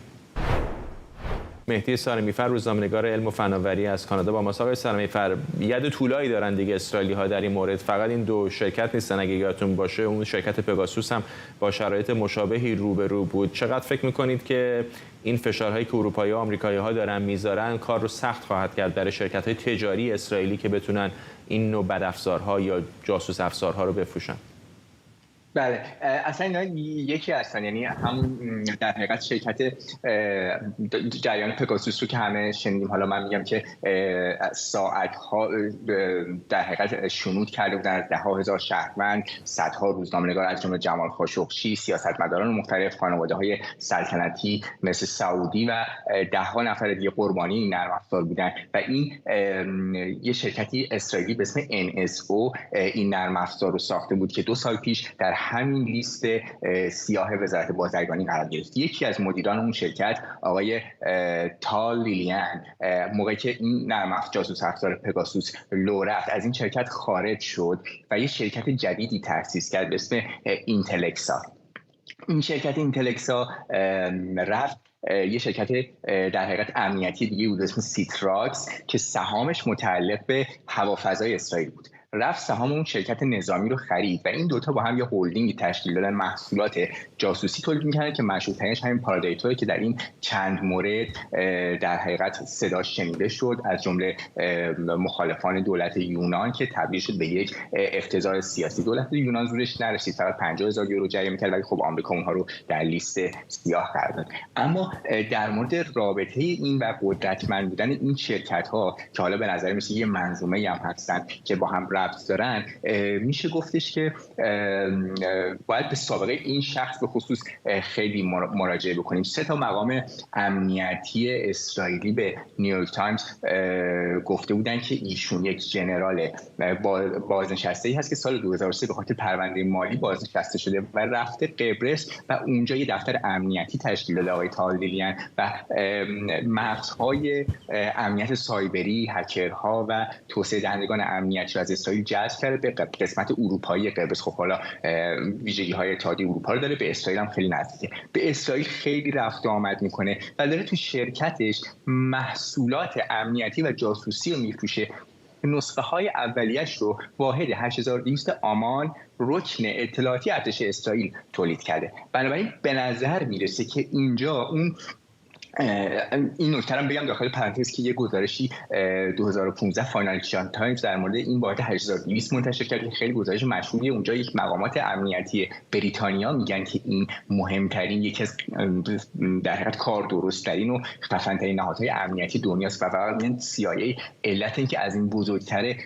مهدی سارمیفر، روزنامه‌نگار علم و فناوری از کانادا با ماست. آقای سارمیفر، ید طولایی دارن دیگه اسرائیلی‌ها در این مورد. فقط این 2 شرکت نیستن، اگه یادتون باشه اون شرکت پگاسوس هم با شرایط مشابهی روبرو بود. چقدر فکر می‌کنید که این فشارهایی که اروپایی‌ها و آمریکایی‌ها دارن میذارن کار رو سخت خواهد کرد برای شرکت‌های تجاری اسرائیلی که بتونن این نوع بدافزارها یا جاسوس افزارها رو بفروشن؟ بله، اصلا اینا یکی هستن، یعنی هم در حقیقت شرکت جریان پگاسوس رو که همه شنیدیم. حالا من میگم که ساعت‌ها در حقیقت شنود کرده بودن از 10,000 شهروند، صدها روزنامه‌نگار از جمله جمال خاشقچی، سیاستمداران مختلف، خانواده‌های سلطنتی مثل سعودی و 10 نفر دیگه قربانی این نرم افزار بودن. و این یه شرکتی اسرائیلی به اسم NSO این نرم افزار رو ساخته بود که 2 سال پیش در همین لیست سیاه وزارت بازرگانی قرار گرفت. یکی از مدیران اون شرکت آقای تال لیلیان، موقعی که این نرم افزار جاسوس افزار پگاسوس لو رفت، از این شرکت خارج شد و یه شرکت جدیدی تأسیس کرد به اسم اینتلکسا. این شرکت اینتلکسا رفت یه شرکت در حقیقت امنیتی دیگه بود اسم سیتراکس که سهامش متعلق به هوافضای اسرائیل بود. رفت سهام اون شرکت نظامی رو خرید و این دوتا با هم یه هولدینگ تشکیل دادن، محصولات جاسوسی تولید می‌کردن که مشهورترینش همین پارادیتوره که در این چند مورد در حقیقت صداش شنیده شد، از جمله مخالفان دولت یونان که تبدیل شد به یک افتضاح سیاسی. دولت یونان زورش نرسید، فقط 50,000 یورو جریمه کرد، ولی خب آمریکا اونها رو در لیست سیاه قرار داد. اما در مورد رابطه این و قدرتمند بودن این شرکت‌ها که حالا به نظر میاد یه منظومه هم هستن که با هم ربط دارن، میشه گفتش که باید به سابقه این شخص به خصوص خیلی مراجعه بکنیم. 3 مقام امنیتی اسرائیلی به نیویورک تایمز گفته بودن که ایشون یک جنرال بازنشسته‌ای هست که سال 2003 به خاطر پرونده مالی بازنشسته شده و رفته قبرس و اونجا یه دفتر امنیتی تشکیل داده آقای تالدلیان و مغزهای امنیت سایبری، هکرها و توسعه دهندگان امنیتی از اسرائیل جذب کرده به قسمت اروپایی قبرس. خب حالا ویژگی‌های اتحادیه اروپا رو داره، به اسرائیل هم خیلی نزدیکه، به اسرائیل خیلی رفت و آمد میکنه و داره تو شرکتش محصولات امنیتی و جاسوسی رو میفروشه. نسخه های اولیش رو واحد 8200 آمان رکن اطلاعاتی ارتش اسرائیل تولید کرده. بنابراین به نظر میرسه که اینجا اون این نکته رو بگم داخل پرانتز که یه گزارشی 2015 فاینانشال تایمز در مورد این واحد 8200 منتشر کرد که خیلی گزارش مشهوریه. اونجا یک مقامات امنیتی بریتانیا میگن که این مهمترین، یکی از در حقیقت کار درست‌ترین و خفن‌ترین نهادهای امنیتی دنیاست و فقط میگن CIA علت این که از این بزرگتره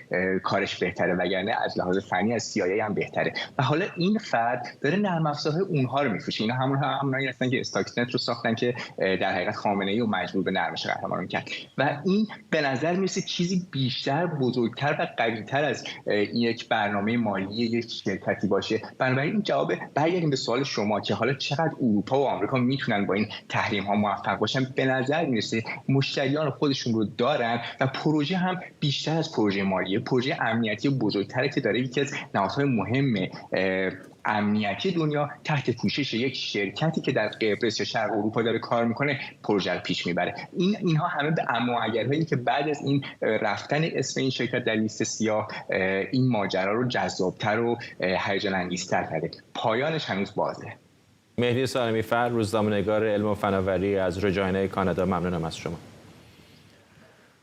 کارش بهتره، وگرنه از لحاظ فنی از CIA هم بهتره. و حالا این فرد داره نرم افزارهای اونها رو میفروشه. اینا همونایی هستن که استاکسنت رو ساختن که در حقیقت خامنه‌ای و مجبور به نرمش قهرمان کرد و این به نظر میرسه چیزی بیشتر، بزرگتر و قوی‌تر از یک برنامه مالی یک شرکتی باشه. بنابراین این جواب برگردیم به سوال شما که حالا چقدر اروپا و آمریکا میتونن با این تحریم ها موفق باشن. به نظر میرسه مشتریان خودشون رو دارن و پروژه هم بیشتر از پروژه مالی، پروژه امنیتی بزرگتری که داره یکی از نهادهای مهم امنیتی دنیا تحت پوشش یک شرکتی که در قبرس یا شرق اروپا داره کار میکنه پروژه رو پیش میبره. اینها همه به اما اگرهایی که بعد از این رفتن اسم این شرکت در لیست سیاه این ماجرا رو جذابتر و هیجان انگیزتر کرده. پایانش هنوز بازه. مهدی سالمی فر، روزنامه‌نگار علم و فناوری از رجاینا کانادا، ممنونم از شما.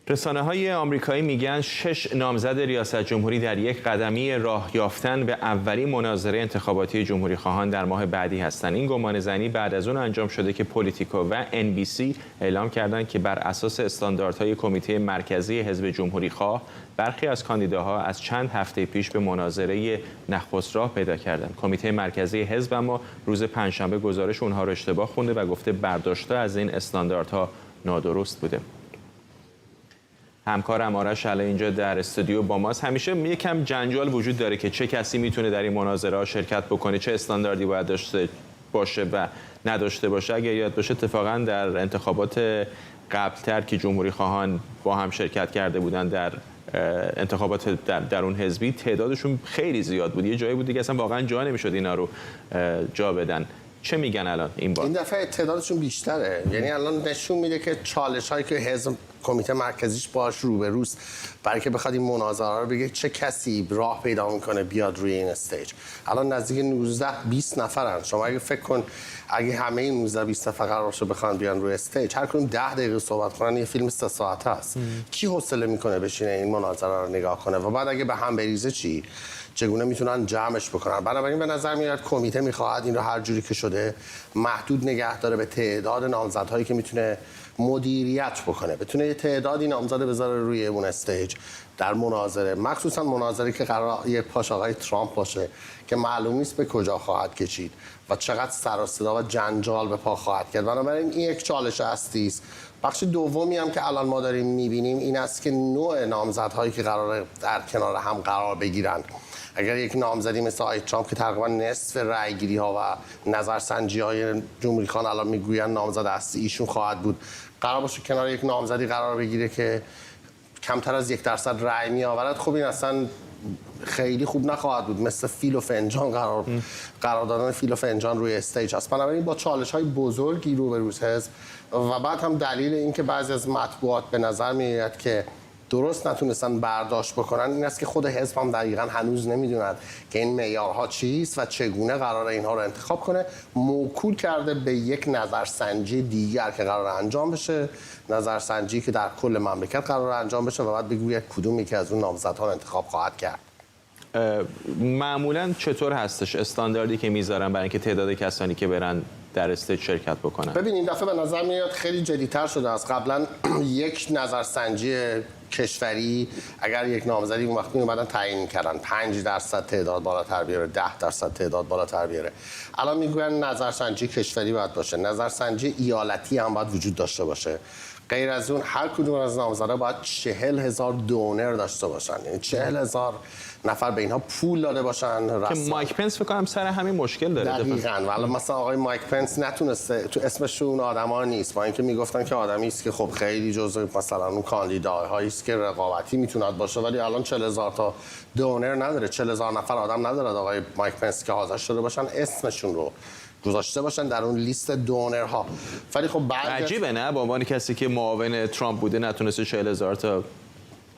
رسانه‌های آمریکایی میگن 6 نامزد ریاست جمهوری در یک قدمی راه یافتن به اولین مناظره انتخاباتی جمهوری خواهان در ماه بعدی هستند. این گمان زنی بعد از اون انجام شده که پولیتیکو و NBC اعلام کردند که بر اساس استانداردهای کمیته مرکزی حزب جمهوری خواه برخی از کاندیداها از چند هفته پیش به مناظره نخست راه پیدا کردند. کمیته مرکزی حزب اما روز پنجشنبه گزارش اونها رو اشتباه خونده و گفته برداشت‌ها از این استانداردها نادرست بوده. همکارم آرش علی اینجا در استودیو با ماست. همیشه یکم جنجال وجود داره که چه کسی میتونه در این مناظره ها شرکت بکنه، چه استانداردی باید داشته باشه و نداشته باشه. اگر یاد باشه اتفاقا در انتخابات قبلتر که جمهوری خواهان با هم شرکت کرده بودن در انتخابات در اون حزبی، تعدادشون خیلی زیاد بود. یه جایی بود دیگه اصلا واقعا جا نمیشد اینا رو جا بدن. چه میگن الان این بار؟ این دفعه تعدادشون بیشتره. یعنی الان نشون میده که چالش هایی که حزب کمیته مرکزیش باش روبروست برای که بخواد این مناظره رو بگه چه کسی راه پیدا میکنه بیاد روی این استیج. الان نزدیک 19-20 نفرن. شما اگه فکر کن اگه همه این 19-20 نفر قرار باشه بخوان بیان روی استیج، هر کدوم 10 دقیقه صحبت کنن، یه فیلم 3 ساعته است. کی حوصله میکنه بشینه این مناظره رو نگاه کنه و بعد اگه به هم بریزه چی؟ چگونه میتونن جمعش بکنن؟ بنابراین به نظر میاد کمیته میخواد این رو هر جوری که شده محدود نگه داره به تعداد نامزدهایی که میتونه مدیریت بکنه، بتونه یه تعدادی نامزد بذاره روی اون استیج در مناظره، مخصوصا مناظره که قرار یه پاش آقای ترامپ باشه که معلوم نیست به کجا خواهد کشید و چقدر سر و صدا و جنجال به پا خواهد کرد. بنابراین این یک چالش اصلی است. بخش دومی هم که الان ما داریم میبینیم این است که نوع نامزدهایی که قرار در کنار هم قرار بگیرن. اگر یک نامزدی مثل آقای ترامپ که تقریبا نصف رأیگیری ها و نظرسنجی های جمهوری خواهان الان میگویند نامزد اصلی ایشون خواهد بود، قرار باشه کنار یک نامزدی قرار بگیره که کمتر از 1% رأی می آورد، خب این اصلا خیلی خوب نخواهد بود. مثل فیل و فنجان قرار دادن فیل و فنجان روی استیج است. بنابراین با چالش های بزرگی روبروست حزب و بعد هم دلیل اینکه بعضی از مطبوعات به نظر میاد که درست نتونستن برداشت بکنن این است که خود حزب هم دقیقاً هنوز نمیدوند که این معیارها چیست و چگونه قراره اینها رو انتخاب کنه. موکول کرده به یک نظرسنجی دیگر که قراره انجام بشه، نظرسنجی که در کل مملکت قراره انجام بشه و بعد بگوید کدوم یکی از اون نامزدها رو انتخاب خواهد کرد. معمولاً چطور هستش استانداردی که میذارن برای اینکه تعداد کسانی که برن در استیج شرکت بکنن؟ ببین این دفعه به نظر میاد خیلی جدی‌تر شده است. قبلا یک نظرسنجی کشوری اگر یک نامزدی اون وقت میومدن تعیین می‌کردن 5% تعداد بالاتر بیاره، 10% تعداد بالاتر بیاره. الان میگوین نظرسنجی کشوری باید باشه، نظرسنجی ایالتی هم باید وجود داشته باشه. غیر از اون هر کدوم از نامزدها باید 40,000 دونر داشته باشن، یعنی 40,000 نفر به اینها پول داده باشن. که مایک پنس فکر کنم سر همین مشکل داره. دقیقاً. ولی مثلا آقای مایک پنس نتونسته، تو اسمش اون آدما نیست، با اینکه میگفتن که آدمی است که خب خیلی جزو مثلا اون کاندیداهایی است که رقابتی میتوند باشه، ولی الان 40,000 تا دونر نداره، 40,000 نفر آدم نداره آقای مایک پنس که حاضر شده باشن اسمشون رو گذاشته باشن در اون لیست دونرها. ولی خب عجیبه نه به عنوان کسی که معاون ترامپ بوده نتونسته 40,000 تا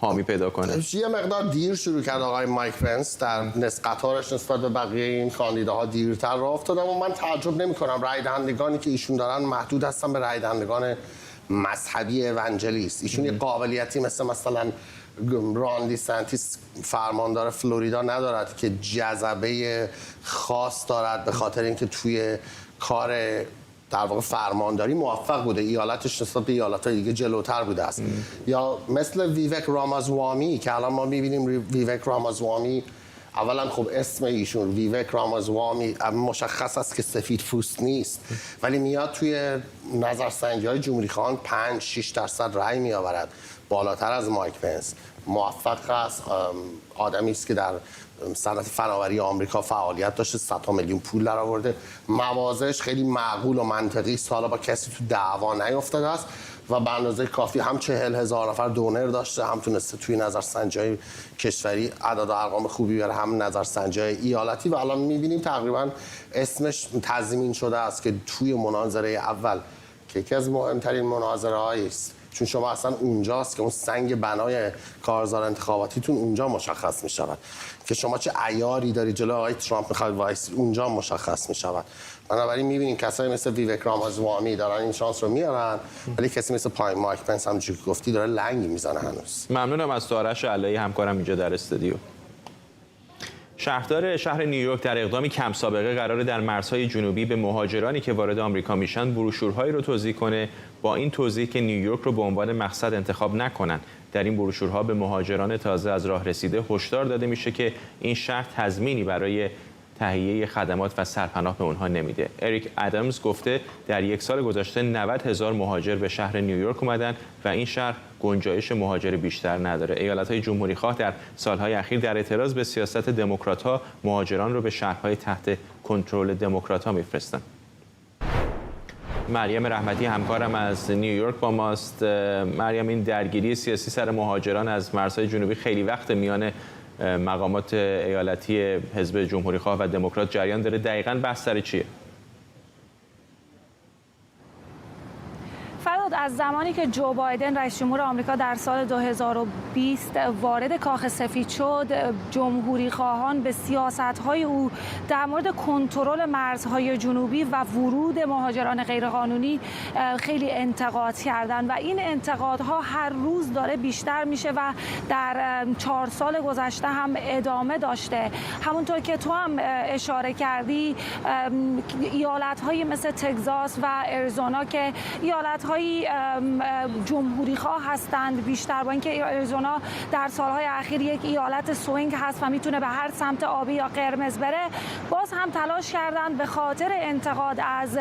حامی پیدا کنه. یه مقدار دیر شروع کرد آقای مایک پنس در قطارش نسبت به بقیه این کاندیداها دیرتر راه افتادم و من تعجب نمی‌کنم رای دهندگانی که ایشون دارن محدود هستن به رای دهندگان مذهبی اونجلیست. ایشون یه قابلیتی مثلا ران دیسنتیس فرماندار فلوریدا ندارد که جذبه خاص دارد به خاطر اینکه توی کار در واقع فرمانداری موفق بوده، ایالتش نسبت به ایالت‌های دیگه جلوتر بوده است. یا مثل ویوک رامازوامی که الان ما می‌بینیم ویوک رامازوامی اولا خب اسم ایشون ویوک رامازوامی مشخص است که سفید پوست نیست، ولی میاد توی نظرسنجی‌های جمهوری‌خواهان 5-6% رأی می‌آورد، بالاتر از مایک پنس. موفق است، آدمی است که در صنعت فناوری آمریکا فعالیت داشته، 100 میلیون پول درآورده، مواضعش خیلی معقول و منطقی است، حالا با کسی تو دعوا نیفتاده است و به اندازه کافی هم 40,000 نفر دونر داشته، هم تونسته توی نظرسنجی‌های کشوری اعداد و ارقام خوبی بیاره، هم نظرسنجی‌های ایالتی. و الان می‌بینیم تقریبا اسمش تضمین شده است که توی مناظره اول که یکی از مهمترین مناظره‌هایی است، چون شما اصلا اونجاست که اون سنگ بنای کارزار انتخاباتیتون اونجا مشخص می شود که شما چه عیاری داری جلو آقای ترامپ میخواید وایسی، اونجا مشخص می شود. بنابراین میبینیم کسایی مثل ویوک رامازوامی دارن این شانس رو میارن، ولی کسی مثل مایک پنس هم که گفتی داره لنگی میزنه هنوز. ممنونم از آرش علایی همکارم اینجا در استودیو. شهردار شهر نیویورک در اقدامی کم سابقه قراره در مرزهای جنوبی به مهاجرانی که وارد آمریکا میشن بروشورهایی رو توزیع کنه، با این توضیح که نیویورک رو به عنوان مقصد انتخاب نکنن. در این بروشورها به مهاجران تازه از راه رسیده هشدار داده میشه که این شهر تضمینی برای تهیه خدمات و سرپناه به اونها نمیده. اریک ادمز گفته در یک سال گذشته 90,000 مهاجر به شهر نیویورک اومدن و این شهر گنجایش مهاجر بیشتر نداره. ایالت‌های جمهوری‌خواه در سالهای اخیر در اعتراض به سیاست دموکرات‌ها مهاجران رو به شهرهای تحت کنترل دموکرات‌ها میفرستن. مریم رحمتی همکارم از نیویورک با ماست. مریم، این درگیری سیاسی سر مهاجران از مرزهای جنوبی خیلی وقت میان مقامات ایالتی حزب جمهوری‌خواه و دموکرات جریان داره، دقیقاً بحث سر چیه؟ فراد، از زمانی که جو بایدن رئیس جمهور آمریکا در سال 2020 وارد کاخ سفید شد، جمهوری خواهان به سیاست‌های او در مورد کنترل مرزهای جنوبی و ورود مهاجران غیرقانونی خیلی انتقاد کردند و این انتقادها هر روز داره بیشتر میشه و در 4 سال گذشته هم ادامه داشته. همونطور که تو هم اشاره کردی، ایالت‌های مثل تگزاس و اریزونا که ایالت‌های جمهوری خواه هستند بیشتر، با اینکه اریزونا در سالهای اخیر یک ایالت سوینگ هست و میتونه به هر سمت آبی یا قرمز بره، باز هم تلاش کردند به خاطر انتقاد از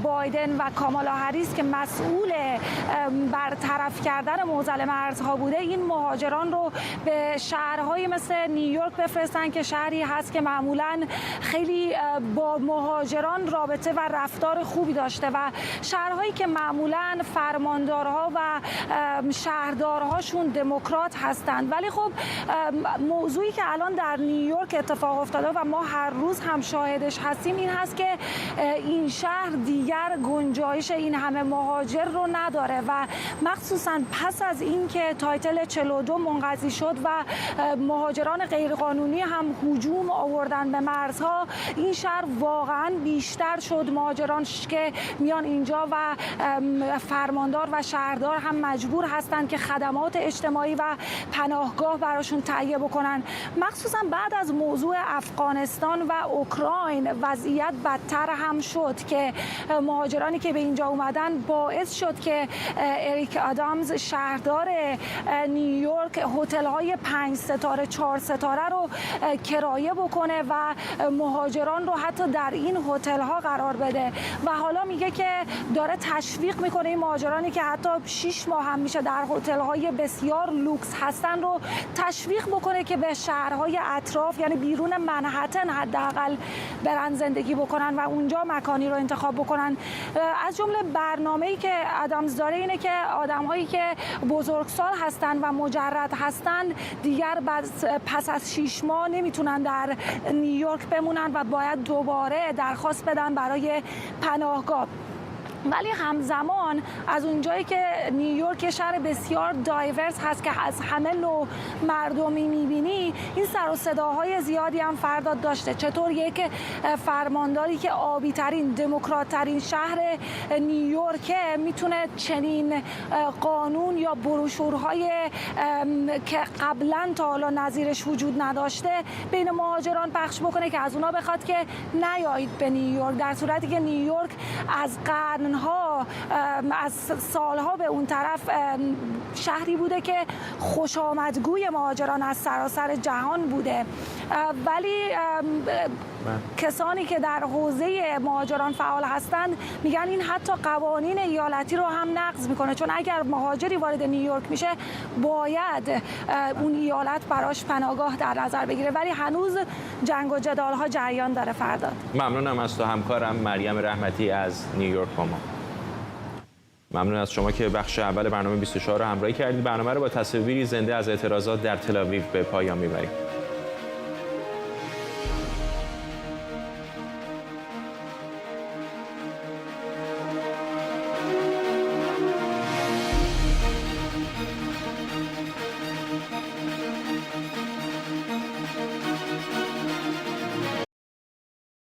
بایدن و کامالا هریس که مسئول برطرف کردن معضل مرزها بوده، این مهاجران رو به شهرهای مثل نیویورک بفرستن که شهری هست که معمولاً خیلی با مهاجران رابطه و رفتار خوبی داشته و شهرهایی که معمولاً فرماندارها و شهردارهاشون دموکرات هستند. ولی خب موضوعی که الان در نیویورک اتفاق افتاده و ما هر روز هم شاهدش هستیم این هست که این شهر دیگر گنجایش این همه مهاجر رو نداره و مخصوصا پس از اینکه تایتل 42 منقضی شد و مهاجران غیرقانونی هم هجوم آوردن به مرزها، این شهر واقعا بیشتر شد مهاجران که میان اینجا و فرماندار و شهردار هم مجبور هستند که خدمات اجتماعی و پناهگاه براشون تهیه بکنن. مخصوصا بعد از موضوع افغانستان و اوکراین وضعیت بدتر هم شد که مهاجرانی که به اینجا اومدن باعث شد که اریک آدامز شهردار نیویورک هتل‌های 5 ستاره 4 ستاره رو کرایه بکنه و مهاجران رو حتی در این هتل‌ها قرار بده و حالا میگه که داره تشویق میکنه این مهاجرانی که حتی 6 ماه هم میشه در هتل‌های بسیار لوکس هستن رو تشویق بکنه که به شهرهای اطراف یعنی بیرون منهتن حداقل برن زندگی بکنن و اونجا مکانی رو انتخاب بکنن. از جمله برنامه‌ای که آدامز داره اینه که آدم‌هایی که بزرگسال هستن و مجرد هستن دیگر پس از 6 ماه نمیتونن در نیویورک بمونن و باید دوباره درخواست بدن برای پناهگاه. ولی همزمان از اونجایی که نیویورک شهر بسیار دایورس هست که از همه نوع مردمی میبینی، این سر و صداهای زیادی هم فرداد داشته. چطور یک فرمانداری که آبی ترین دموکرات ترین شهر نیویورک میتونه چنین قانون یا بروشورهای که قبلا تا حالا نظیرش وجود نداشته بین مهاجران پخش بکنه که از اونا بخواد که نیایید به نیویورک، در صورتی که نیویورک از قرنها از سالها به اون طرف شهری بوده که خوش آمدگوی مهاجران از سراسر جهان بوده. ولی کسانی که در حوزه مهاجران فعال هستند میگن این حتی قوانین ایالتی رو هم نقض میکنه، چون اگر مهاجری وارد نیویورک میشه باید اون ایالت براش پناهگاه در نظر بگیره. ولی هنوز جنگ و جدال ها جریان داره. فرداد ممنونم از تو همکارم مریم رحمتی از نیویورک با ما. ممنون از شما که بخش اول برنامه 24 رو همراهی کردید. برنامه رو با تصاویری زنده از اعتراضات در تل آویو به پایان میبریم.